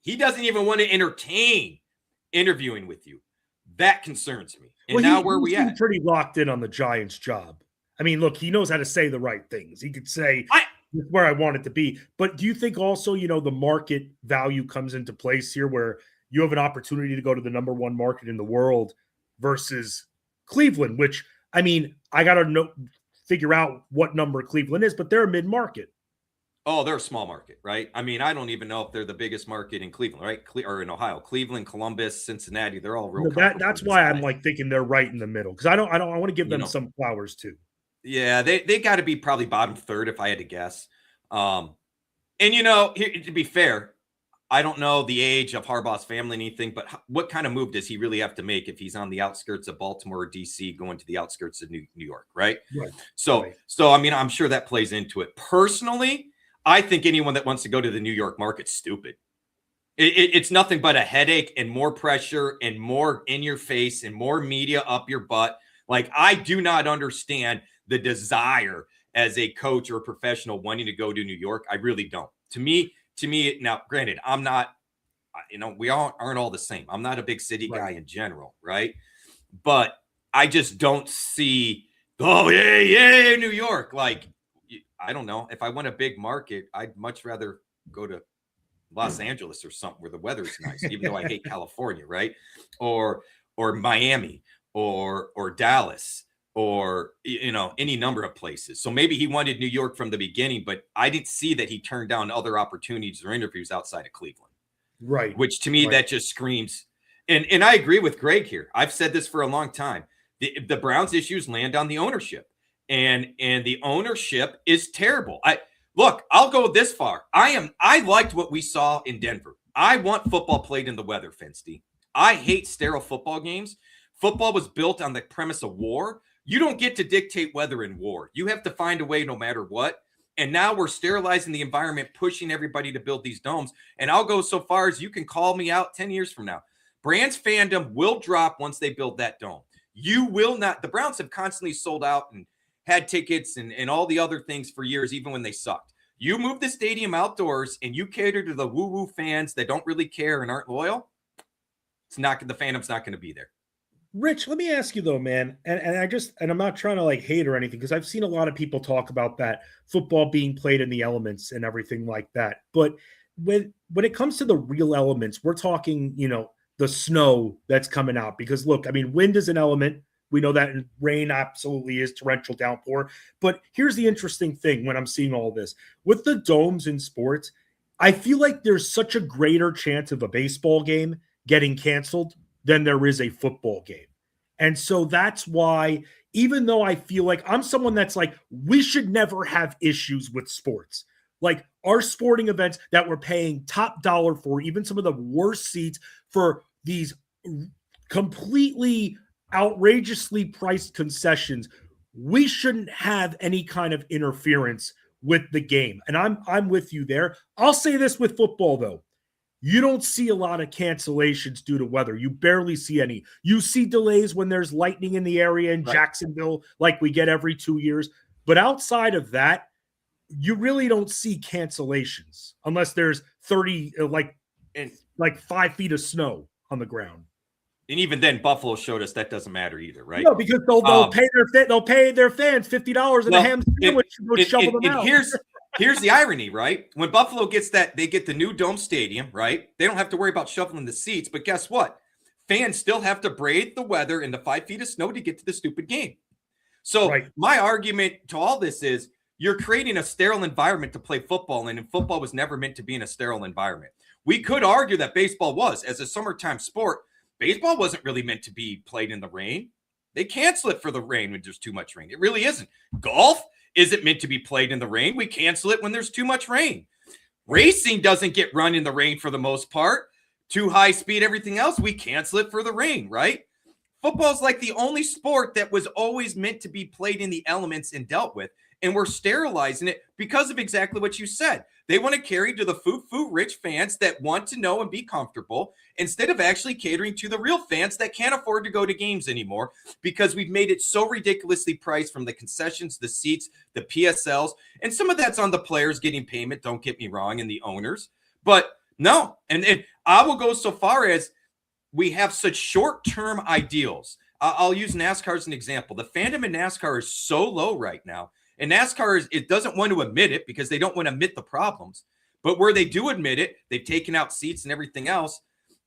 he doesn't even want to entertain interviewing with you. That concerns me. And now where we at? Pretty locked in on the Giants job. I mean, look, he knows how to say the right things. He could say where I want it to be. But do you think also, the market value comes into place here where you have an opportunity to go to the number one market in the world versus Cleveland, which, I mean, I got to figure out what number Cleveland is, but they're a mid-market. Oh, they're a small market, right? I mean, I don't even know if they're the biggest market in Cleveland, right? Or in Ohio, Cleveland, Columbus, Cincinnati, they're all real. That's why I'm like thinking they're right in the middle because I want to give them some flowers too. Yeah, they got to be probably bottom third if I had to guess. And to be fair, I don't know the age of Harbaugh's family or anything, but what kind of move does he really have to make if he's on the outskirts of Baltimore or DC going to the outskirts of New York, right? Right. So I mean, I'm sure that plays into it. Personally, I think anyone that wants to go to the New York market's stupid. It's nothing but a headache and more pressure and more in your face and more media up your butt. Like, I do not understand the desire as a coach or a professional wanting to go to New York. I really don't. To me, now, granted, I'm not, we all aren't all the same. I'm not a big city guy in general, right? But I just don't see, yeah, New York. Like, I don't know. If I want a big market, I'd much rather go to Los Angeles or something where the weather's nice, even though I hate California, right? Or Miami or Dallas or, any number of places. So maybe he wanted New York from the beginning, but I didn't see that he turned down other opportunities or interviews outside of Cleveland. Right. Which to me, that just screams. And I agree with Greg here. I've said this for a long time. The Browns issues land on the ownership. And the ownership is terrible. I'll go this far. I liked what we saw in Denver. I want football played in the weather, Fensty. I hate sterile football games. Football was built on the premise of war. You don't get to dictate weather in war. You have to find a way no matter what. And now we're sterilizing the environment, pushing everybody to build these domes. And I'll go so far as you can call me out 10 years from now. Brand's fandom will drop once they build that dome. You will not. The Browns have constantly sold out and had tickets and all the other things for years, even when they sucked. You move the stadium outdoors and you cater to the woo-woo fans that don't really care and aren't loyal, the fandom's not going to be there. Rich, let me ask you though, man, and I'm not trying to like hate or anything because I've seen a lot of people talk about that football being played in the elements and everything like that. But when it comes to the real elements, we're talking, the snow that's coming out because look, I mean, wind is an element. We know that rain absolutely is torrential downpour. But here's the interesting thing when I'm seeing all this. With the domes in sports, I feel like there's such a greater chance of a baseball game getting canceled than there is a football game. And so that's why, even though I feel like I'm someone that's like, we should never have issues with sports. Like our sporting events that we're paying top dollar for, even some of the worst seats for these completely outrageously priced concessions, we shouldn't have any kind of interference with the game. And I'm with you there. I'll say this with football though. You don't see a lot of cancellations due to weather. You barely see any. You see delays when there's lightning in the area in Jacksonville, like we get every 2 years. But outside of that, you really don't see cancellations unless there's 30, like 5 feet of snow on the ground. And even then, Buffalo showed us that doesn't matter either, right? No, because they'll pay their fans $50 and a ham sandwich to go shovel them out. Here's the irony, right? When Buffalo gets that, they get the new dome stadium, right? They don't have to worry about shoveling the seats, but guess what? Fans still have to brave the weather and the 5 feet of snow to get to the stupid game. So my argument to all this is you're creating a sterile environment to play football in, and football was never meant to be in a sterile environment. We could argue that baseball was. As a summertime sport, baseball wasn't really meant to be played in the rain. They cancel it for the rain when there's too much rain. It really isn't. Golf isn't meant to be played in the rain. We cancel it when there's too much rain. Racing doesn't get run in the rain for the most part. Too high speed, everything else, we cancel it for the rain, right? Football's like the only sport that was always meant to be played in the elements and dealt with. And we're sterilizing it because of exactly what you said. They want to carry to the foo-rich fans that want to know and be comfortable instead of actually catering to the real fans that can't afford to go to games anymore because we've made it so ridiculously priced from the concessions, the seats, the PSLs, and some of that's on the players getting payment, don't get me wrong, and the owners. But no, and I will go so far as we have such short-term ideals. I'll use NASCAR as an example. The fandom in NASCAR is so low right now. And NASCAR, it doesn't want to admit it because they don't want to admit the problems. But where they do admit it, they've taken out seats and everything else.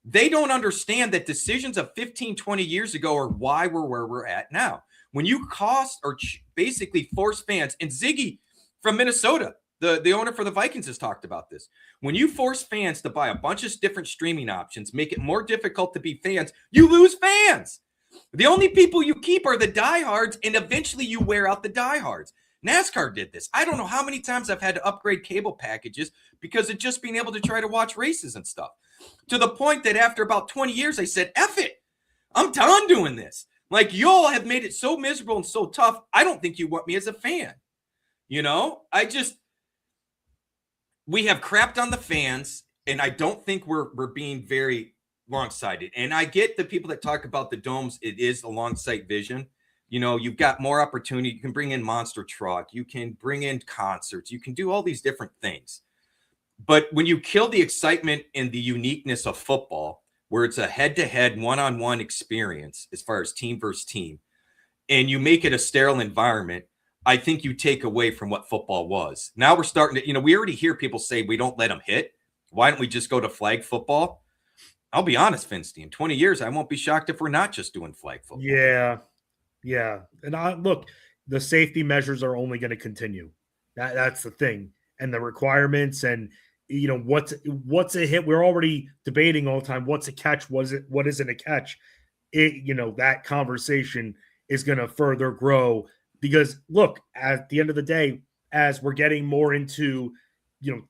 They don't understand that decisions of 15, 20 years ago are why we're where we're at now. When you cost or basically force fans, and Ziggy from Minnesota, the owner for the Vikings, has talked about this. When you force fans to buy a bunch of different streaming options, make it more difficult to be fans, you lose fans. The only people you keep are the diehards, and eventually you wear out the diehards. NASCAR did this. I don't know how many times I've had to upgrade cable packages because of just being able to try to watch races and stuff. To the point that after about 20 years, I said, F it. I'm done doing this. Like, y'all have made it so miserable and so tough. I don't think you want me as a fan. You know, we have crapped on the fans, and I don't think we're being very long-sighted. And I get the people that talk about the domes. It is a long-sight vision. You know, you've got more opportunity. You can bring in monster truck. You can bring in concerts. You can do all these different things. But when you kill the excitement and the uniqueness of football, where it's a head-to-head, one-on-one experience as far as team versus team, and you make it a sterile environment, I think you take away from what football was. Now we're starting to, we already hear people say we don't let them hit. Why don't we just go to flag football? I'll be honest, Fensty, in 20 years, I won't be shocked if we're not just doing flag football. Yeah. And look, the safety measures are only going to continue. That's the thing. And the requirements and, what's a hit? We're already debating all the time. What's a catch? What isn't a catch? That conversation is going to further grow because look, at the end of the day, as we're getting more into,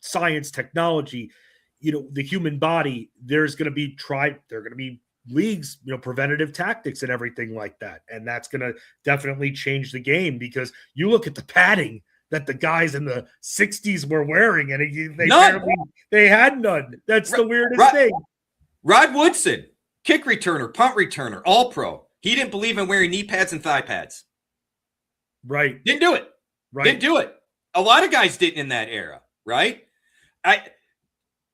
science, technology, the human body, there's going to be leagues, preventative tactics and everything like that. And that's going to definitely change the game because you look at the padding that the guys in the 60s were wearing and they had none. That's the weirdest thing. Rod Woodson, kick returner, punt returner, all pro. He didn't believe in wearing knee pads and thigh pads. Right. Didn't do it. Right. Didn't do it. A lot of guys didn't in that era. Right.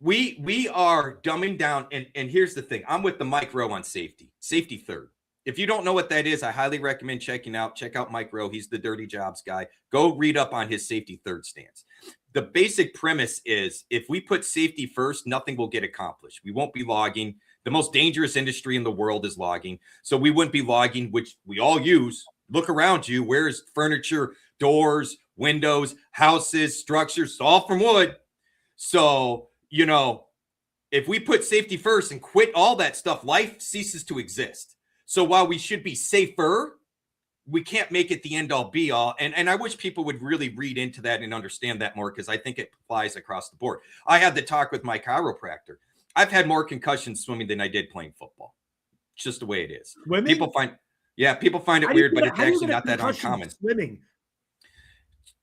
We are dumbing down. And here's the thing. I'm with the Mike Rowe on safety third. If you don't know what that is, I highly recommend check out Mike Rowe. He's the dirty jobs guy. Go read up on his safety third stance. The basic premise is if we put safety first, nothing will get accomplished. We won't be logging. The most dangerous industry in the world is logging. So we wouldn't be logging, which we all use. Look around you. Where's furniture, doors, windows, houses, structures, all from wood. So, if we put safety first and quit all that stuff, life ceases to exist. So while we should be safer, we can't make it the end all be all. And I wish people would really read into that and understand that more because I think it applies across the board. I had the talk with my chiropractor. I've had more concussions swimming than I did playing football. It's just the way it is. Swimming? People find it weird, but it's actually not that uncommon. Swimming.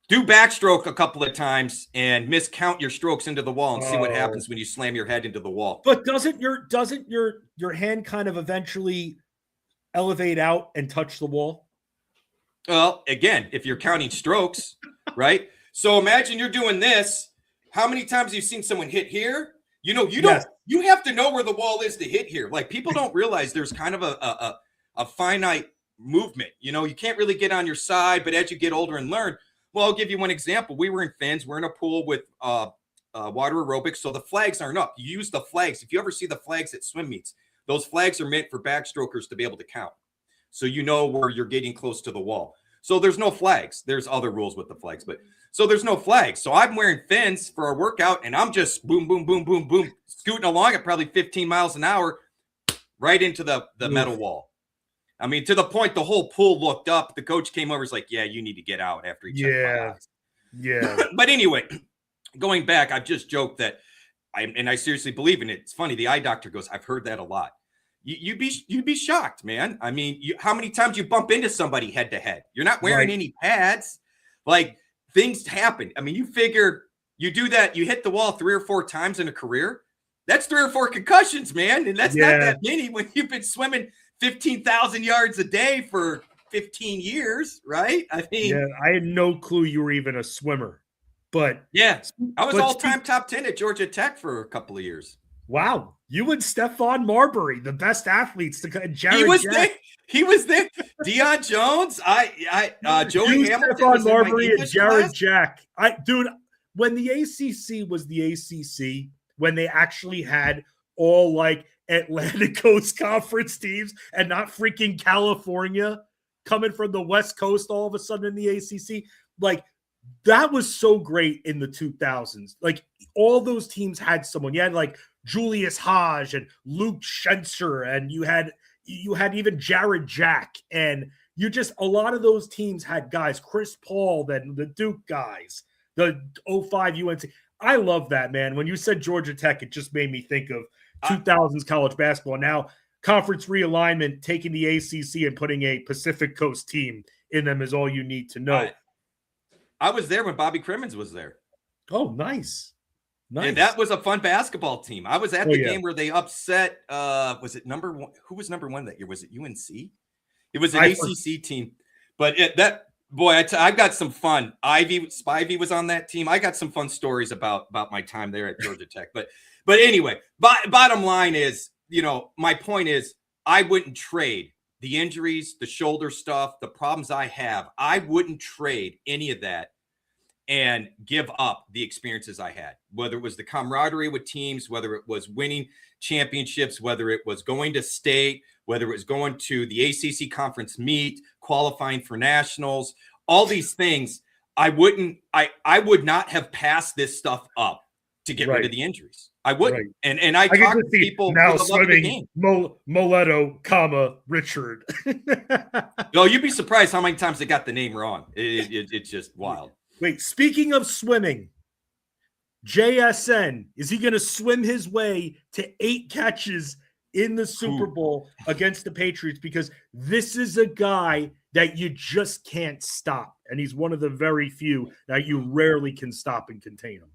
Do backstroke a couple of times and miscount your strokes into the wall and see what happens when you slam your head into the wall. But doesn't your hand kind of eventually elevate out and touch the wall? Well, again, if you're counting strokes, right? So imagine you're doing this. How many times have you seen someone hit here? You have to know where the wall is to hit here. Like, people don't realize there's kind of a finite movement. You can't really get on your side, but as you get older and learn. Well, I'll give you one example. We were in Fins. We're in a pool with water aerobics, so the flags aren't up. You use the flags. If you ever see the flags at swim meets, those flags are meant for backstrokers to be able to count. So you know where you're getting close to the wall. So there's no flags. There's other rules with the flags, but so there's no flags. So I'm wearing Fins for our workout, and I'm just boom, boom, boom, boom, boom, scooting along at probably 15 miles an hour right into the metal wall. I mean, to the point the whole pool looked up. The coach came over, was like, yeah, you need to get out after he checked my eyes. Yeah. But anyway, going back, I've just joked that I seriously believe in it. It's funny. The eye doctor goes, I've heard that a lot. You'd be shocked, man. I mean, how many times you bump into somebody head to head? You're not wearing any pads. Like, things happen. I mean, you figure you do that, you hit the wall 3 or 4 times in a career. That's 3 or 4 concussions, man. And that's not that many when you've been swimming 15,000 yards a day for 15 years, right? I mean, I had no clue you were even a swimmer, but I was all-time top 10 at Georgia Tech for a couple of years. Wow. You and Stephon Marbury, the best athletes. He was there. Deion Jones. Joey Hamilton. Stephon Marbury and Jared Jack. Dude, when the ACC was the ACC, when they actually had all like Atlantic Coast Conference teams and not freaking California coming from the West Coast all of a sudden in the ACC, like, that was so great in the 2000s. Like, all those teams had someone. You had like Julius Hodge and Luke Schenzer, and you had even Jared Jack, and a lot of those teams had guys. Chris Paul, then the Duke guys, the 05 UNC. I love that, man. When you said Georgia Tech, it just made me think of 2000s college basketball. Now, conference realignment, taking the ACC and putting a Pacific Coast team in them is all you need to know. I was there when Bobby Crimmins was there. Oh, nice. And that was a fun basketball team. I was at the game where they upset, was it number 1? Who was number 1 that year? Was it UNC? It was an ACC team. But I've got some fun. Spivey was on that team. I got some fun stories about my time there at Georgia Tech. But anyway, bottom line is, my point is, I wouldn't trade the injuries, the shoulder stuff, the problems I have. I wouldn't trade any of that and give up the experiences I had, whether it was the camaraderie with teams, whether it was winning championships, whether it was going to state, whether it was going to the ACC conference meet, qualifying for nationals, all these things. I would not have passed this stuff up to get rid of the injuries. I wouldn't. Right. And I talk to people now swimming Maletto, Richard. No, you'd be surprised how many times they got the name wrong. It's just wild. Wait, speaking of swimming, JSN, is he going to swim his way to 8 catches in the Super Bowl against the Patriots? Because this is a guy that you just can't stop. And he's one of the very few that you rarely can stop and contain him.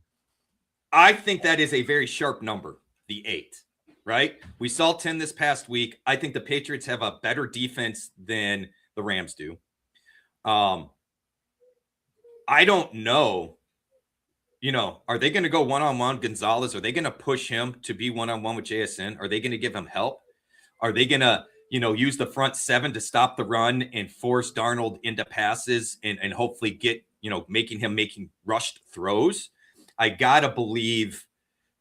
I think that is a very sharp number, the 8, right? We saw 10 this past week. I think the Patriots have a better defense than the Rams do. I don't know. Are they going to go one-on-one Gonzalez? Are they going to push him to be one-on-one with JSN? Are they going to give him help? Are they going to, use the front 7 to stop the run and force Darnold into passes and hopefully get, making rushed throws? I got to believe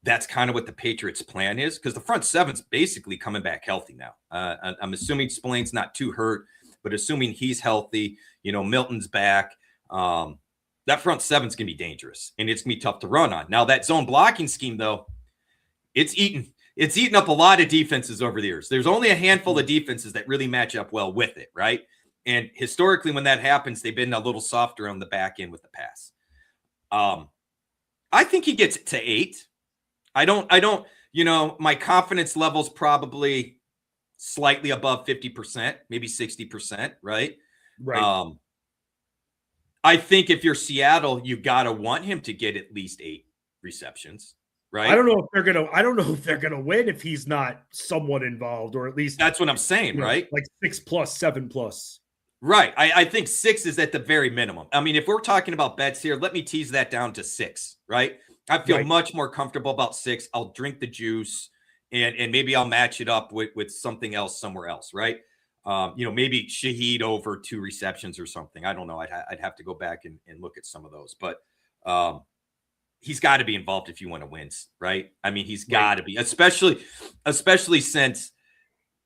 that's kind of what the Patriots' plan is, because the front 7's basically coming back healthy now. I'm assuming Spillane's not too hurt, but assuming he's healthy, Milton's back. That front 7's going to be dangerous, and it's going to be tough to run on. Now, that zone blocking scheme, though, it's eaten up a lot of defenses over the years. There's only a handful of defenses that really match up well with it, right? And historically, when that happens, they've been a little softer on the back end with the pass. I think he gets it to 8. I don't, my confidence level's probably slightly above 50%, maybe 60%, right? Right. I think if you're Seattle, you got to want him to get at least 8 receptions, right? I don't know if they're gonna win if he's not somewhat involved, or at least that's what I'm saying, right? Like 6+, 7+. Right. I think 6 is at the very minimum. I mean, if we're talking about bets here, let me tease that down to 6, right? I feel much more comfortable about 6. I'll drink the juice and maybe I'll match it up with something else somewhere else, right? Maybe Shaheed over 2 receptions or something. I don't know. I'd have to go back and look at some of those, but he's got to be involved if you want to win, right? I mean, he's got to be, especially since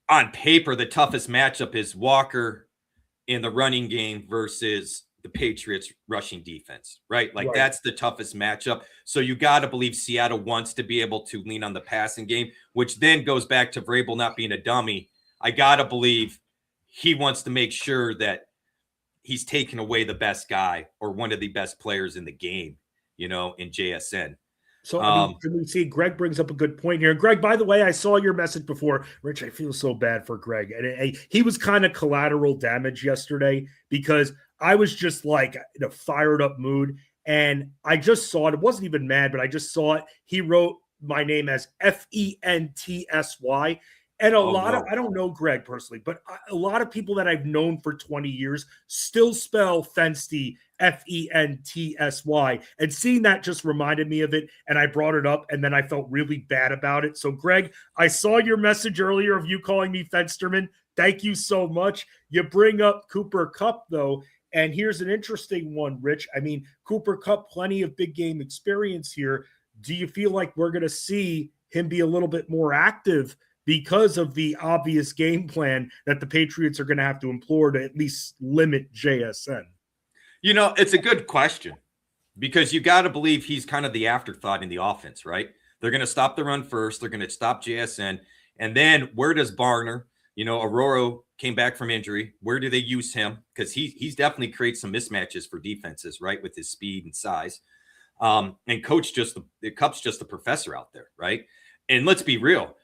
on paper, the toughest matchup is Walker in the running game versus the Patriots rushing defense, right? Like that's the toughest matchup. So you got to believe Seattle wants to be able to lean on the passing game, which then goes back to Vrabel not being a dummy. I got to believe he wants to make sure that he's taking away the best guy or one of the best players in the game, in JSN. So, we see Greg brings up a good point here. Greg, by the way, I saw your message before. Rich, I feel so bad for Greg. And he was kind of collateral damage yesterday because I was just like in a fired up mood. And I just saw it. It wasn't even mad, but I just saw it. He wrote my name as Fentsy. And I don't know Greg personally, but a lot of people that I've known for 20 years still spell Fensty Fentsy. And seeing that just reminded me of it. And I brought it up and then I felt really bad about it. So Greg, I saw your message earlier of you calling me Fensterman. Thank you so much. You bring up Cooper Kupp though. And here's an interesting one, Rich. I mean, Cooper Kupp, plenty of big game experience here. Do you feel like we're going to see him be a little bit more active because of the obvious game plan that the Patriots are going to have to employ to at least limit JSN? It's a good question because you got to believe he's kind of the afterthought in the offense, right? They're going to stop the run first. They're going to stop JSN. And then where does Barner, Aurora came back from injury. Where do they use him? Because he's definitely created some mismatches for defenses, right? With his speed and size. And Kupp's just a professor out there, right? And let's be real.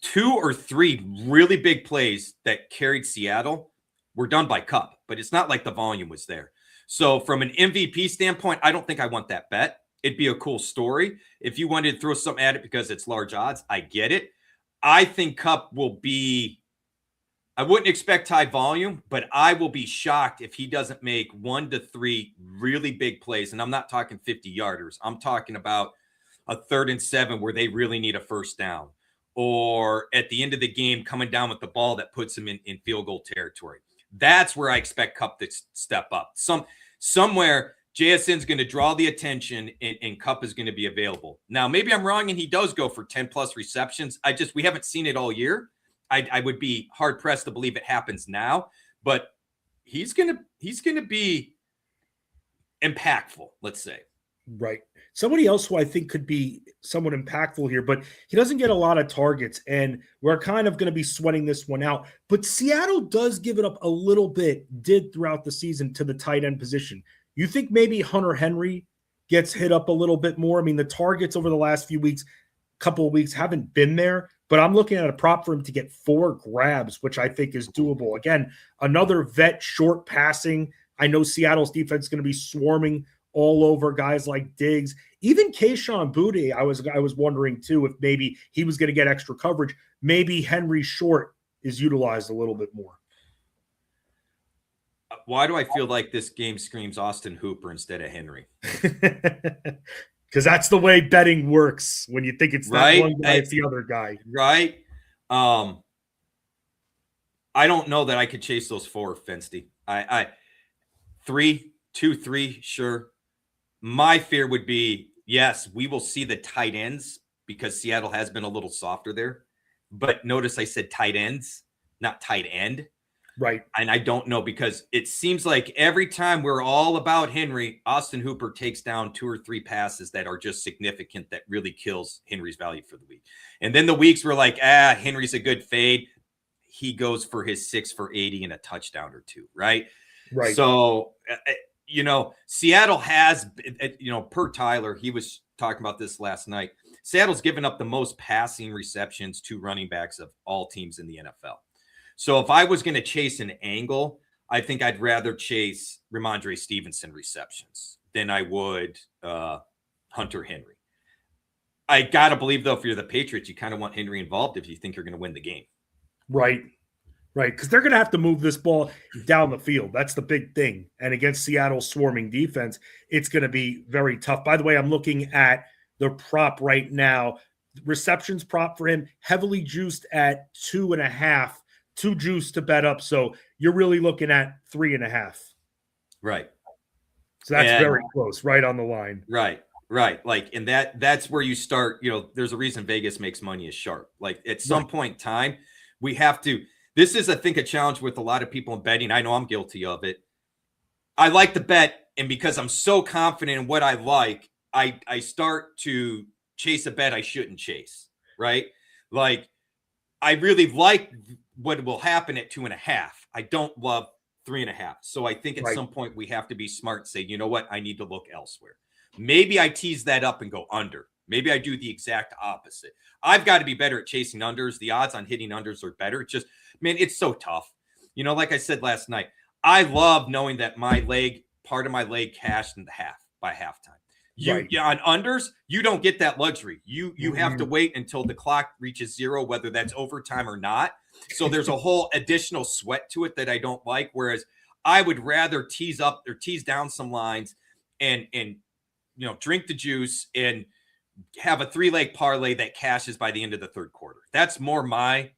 2 or 3 really big plays that carried Seattle were done by Kupp, but it's not like the volume was there. So from an MVP standpoint, I don't think I want that bet. It'd be a cool story. If you wanted to throw something at it because it's large odds, I get it. I think Kupp will be, I wouldn't expect high volume, but I will be shocked if he doesn't make 1 to 3 really big plays. And I'm not talking 50-yarders. I'm talking about a 3rd and 7 where they really need a first down, or at the end of the game coming down with the ball that puts him in field goal territory. That's where I expect Kupp to step up. Somewhere JSN's going to draw the attention and Kupp is going to be available. Now, maybe I'm wrong and he does go for 10+ receptions. We haven't seen it all year. I would be hard pressed to believe it happens now, but he's going to be impactful, let's say. Right. Somebody else who I think could be somewhat impactful here, but he doesn't get a lot of targets, and we're kind of going to be sweating this one out. But Seattle does give it up a little bit, did throughout the season, to the tight end position. You think maybe Hunter Henry gets hit up a little bit more? I mean, the targets over the last couple of weeks haven't been there, but I'm looking at a prop for him to get 4 grabs, which I think is doable. Again, another vet short passing. I know Seattle's defense is going to be swarming all over guys like Diggs, even Kayshon Boutte. I was wondering too if maybe he was going to get extra coverage. Maybe Henry short is utilized a little bit more. Why do I feel like this game screams Austin Hooper instead of Henry? Because that's the way betting works. When you think it's that one guy, it's the other guy. Right. I don't know that I could chase those 4, Fensty. 3, 2, 3, sure. My fear would be, yes, we will see the tight ends because Seattle has been a little softer there. But notice I said tight ends, not tight end. Right. And I don't know, because it seems like every time we're all about Henry, Austin Hooper takes down 2 or 3 passes that are just significant, that really kills Henry's value for the week. And then the weeks we're like, Henry's a good fade. He goes for his 6 for 80 and a touchdown or 2, right? Right. So, Seattle has, per Tyler, he was talking about this last night. Seattle's given up the most passing receptions to running backs of all teams in the NFL. So if I was going to chase an angle, I think I'd rather chase Ramondre Stevenson receptions than I would Hunter Henry. I got to believe, though, if you're the Patriots, you kind of want Henry involved if you think you're going to win the game. Right. Because they're going to have to move this ball down the field. That's the big thing. And against Seattle's swarming defense, it's going to be very tough. By the way, I'm looking at the prop right now. Receptions prop for him, heavily juiced at 2.5, too juiced to bet up. So you're really looking at 3.5. Right. So that's very close, right on the line. Right. Like, and that's where you start, there's a reason Vegas makes money is sharp. Like at some point in time, we have to, this is, I think, a challenge with a lot of people in betting. I know I'm guilty of it. I like the bet. And because I'm so confident in what I like, I start to chase a bet I shouldn't chase. Right. Like I really like what will happen at 2.5. I don't love 3.5. So I think at some point we have to be smart and say, you know what? I need to look elsewhere. Maybe I tease that up and go under. Maybe I do the exact opposite. I've got to be better at chasing unders. The odds on hitting unders are better. It's just, man, it's so tough. Like I said last night, I love knowing that part of my leg cashed in the half by halftime. On unders, you don't get that luxury. You have to wait until the clock reaches 0, whether that's overtime or not. So there's a whole additional sweat to it that I don't like. Whereas I would rather tease up or tease down some lines and drink the juice and have a 3-leg parlay that cashes by the end of the third quarter. That's more my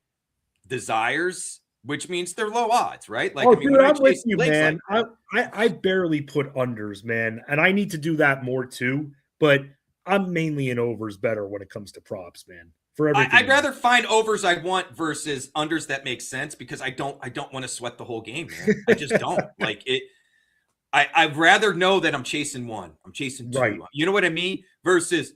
desires, which means they're low odds, right? Like, dude, I'm with you, man. I barely put unders, man, and I need to do that more too. But I'm mainly in overs better when it comes to props, man. For everything, I'd rather find overs I want versus unders that make sense because I don't want to sweat the whole game, man. I just don't like it. I'd rather know that I'm chasing one. I'm chasing two. Right. You know what I mean? Versus,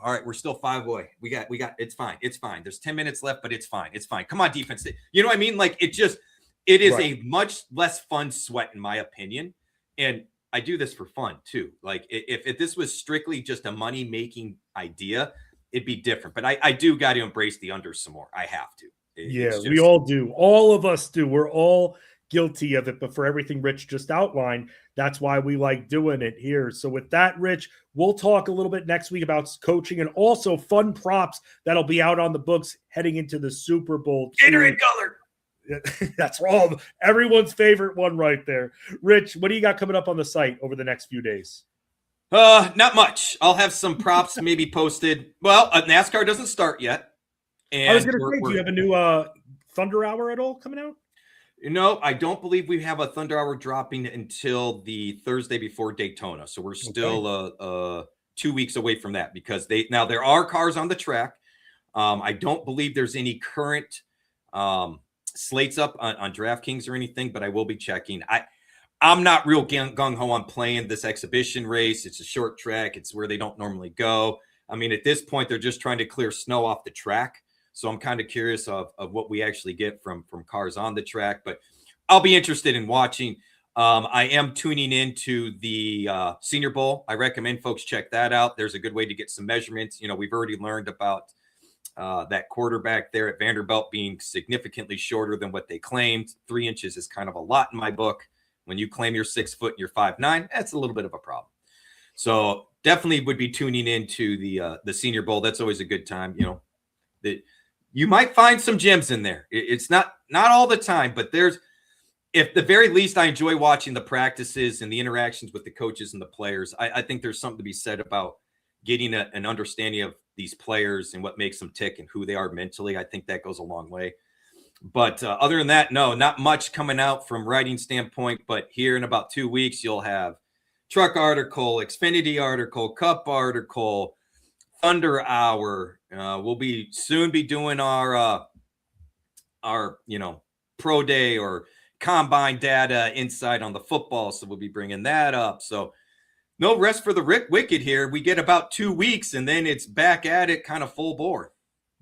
all right, we're still 5 away. We got. It's fine. It's fine. There's 10 minutes left, but it's fine. It's fine. Come on, defense. You know what I mean? Like it is a much less fun sweat, in my opinion. And I do this for fun too. Like if this was strictly just a money making idea, it'd be different. But I do got to embrace the unders some more. I have to. We all do. All of us do. We're all guilty of it, but for everything Rich just outlined, that's why we like doing it here. So with that, Rich, we'll talk a little bit next week about coaching and also fun props that'll be out on the books heading into the Super Bowl. Gatorade color. That's all everyone's favorite one right there. Rich, what do you got coming up on the site over the next few days? Not much. I'll have some props maybe posted. Well, NASCAR doesn't start yet. And I was going to say, do you have a new Thunder Hour at all coming out? No, I don't believe we have a Thunder Hour dropping until the Thursday before Daytona. So we're still 2 weeks away from that because there are cars on the track. I don't believe there's any current slates up on DraftKings or anything, but I will be checking. I'm not real gung-ho on playing this exhibition race. It's a short track. It's where they don't normally go. I mean, at this point, they're just trying to clear snow off the track. So I'm kind of curious of what we actually get from cars on the track, but I'll be interested in watching. I am tuning into the Senior Bowl. I recommend folks check that out. There's a good way to get some measurements. We've already learned about that quarterback there at Vanderbilt being significantly shorter than what they claimed. 3 inches is kind of a lot in my book. When you claim you're 6 foot and you're 5'9", that's a little bit of a problem. So definitely would be tuning into the Senior Bowl. That's always a good time. That you might find some gems in there. It's not all the time, but if the very least, I enjoy watching the practices and the interactions with the coaches and the players. I think there's something to be said about getting an understanding of these players and what makes them tick and who they are mentally. I think that goes a long way. But other than that, no, not much coming out from writing standpoint. But here in about 2 weeks, you'll have truck article, Xfinity article, Cup article, Thunder Hour. We'll soon be doing our pro day or combine data insight on the football. So we'll be bringing that up. So no rest for the wicked here. We get about 2 weeks and then it's back at it kind of full bore.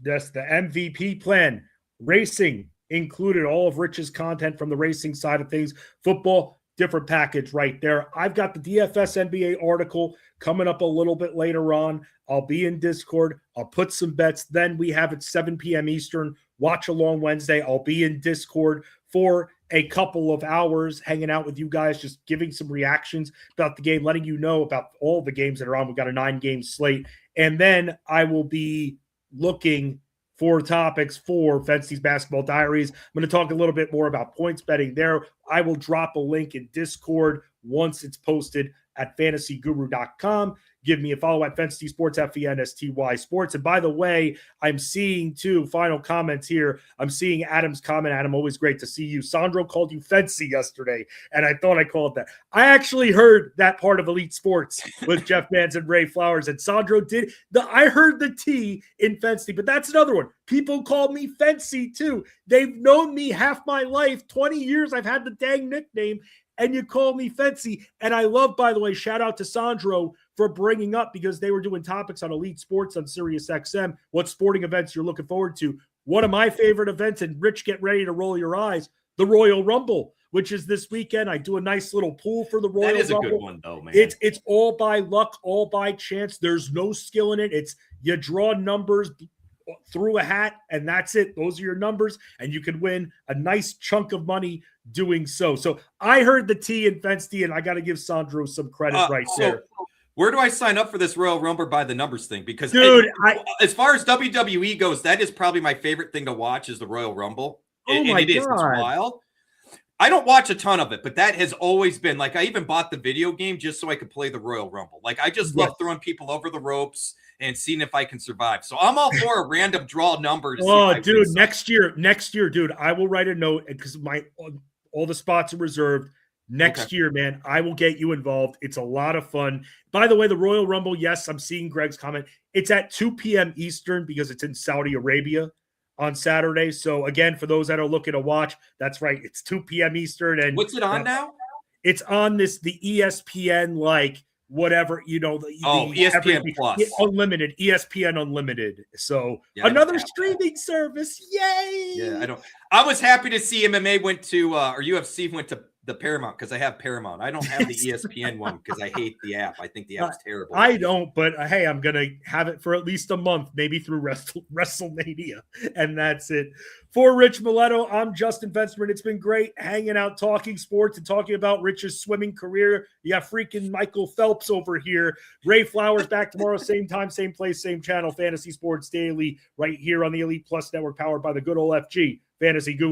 That's the MVP plan. Racing included, all of Rich's content from the racing side of things. Football, different package right there. I've got the DFS NBA article coming up a little bit later on. I'll be in Discord. I'll put some bets. Then we have at 7 p.m. Eastern, Watch Along Wednesday. I'll be in Discord for a couple of hours hanging out with you guys, just giving some reactions about the game, letting you know about all the games that are on. We've got a 9-game slate. And then I will be looking for topics for Fensty's Basketball Diaries. I'm going to talk a little bit more about points betting there. I will drop a link in Discord once it's posted at fantasyguru.com. Give me a follow at Fensty Sports, FENSTY Sports. And by the way, I'm seeing two final comments here. I'm seeing Adam's comment. Adam, always great to see you. Sandro called you Fensty yesterday, and I thought I called that. I actually heard that part of Elite Sports with Jeff Mans and Ray Flowers, and Sandro did. I heard the T in Fensty, but that's another one. People call me Fensty too. They've known me half my life, 20 years. I've had the dang nickname, and you call me Fensty. And I love, by the way, shout out to Sandro for bringing up, because they were doing topics on Elite Sports on Sirius XM, what sporting events you're looking forward to. One of my favorite events, and Rich, get ready to roll your eyes, the Royal Rumble, which is this weekend. I do a nice little pool for the Royal Rumble. That is a good one, though, man. It's all by luck, all by chance. There's no skill in it. It's you draw numbers through a hat, and that's it. Those are your numbers, and you can win a nice chunk of money doing so. So I heard the T in Fensty, and I got to give Sandro some credit there. Where do I sign up for this Royal Rumble by the numbers thing? Because, dude, as far as WWE goes, that is probably my favorite thing to watch is the Royal Rumble. Oh my God. It's wild. I don't watch a ton of it, but that has always been like, I even bought the video game just so I could play the Royal Rumble. Like, I just love throwing people over the ropes and seeing if I can survive. So I'm all for a random draw number. Oh, dude, next year, dude, I will write a note because all the spots are reserved. Next year, man, I will get you involved. It's a lot of fun. By the way, the Royal Rumble, yes, I'm seeing Greg's comment. It's at 2 p.m. Eastern because it's in Saudi Arabia on Saturday. So, again, for those that are looking to watch, that's right. It's 2 p.m. Eastern. And what's it on now? It's on the ESPN, like, whatever, ESPN Plus. Unlimited, ESPN Unlimited. So, another streaming service. Yay! Yeah, I was happy to see MMA went to, or UFC went to the Paramount, because I have Paramount. I don't have the ESPN one because I hate the app. I think the app's terrible. I don't, but hey, I'm going to have it for at least a month, maybe through WrestleMania. And that's it. For Rich Maletto, I'm Justin Fensterman. It's been great hanging out, talking sports and talking about Rich's swimming career. You got freaking Michael Phelps over here. Ray Flowers back tomorrow, same time, same place, same channel. Fantasy Sports Daily right here on the Elite Plus Network, powered by the good old FG Fantasy Guru.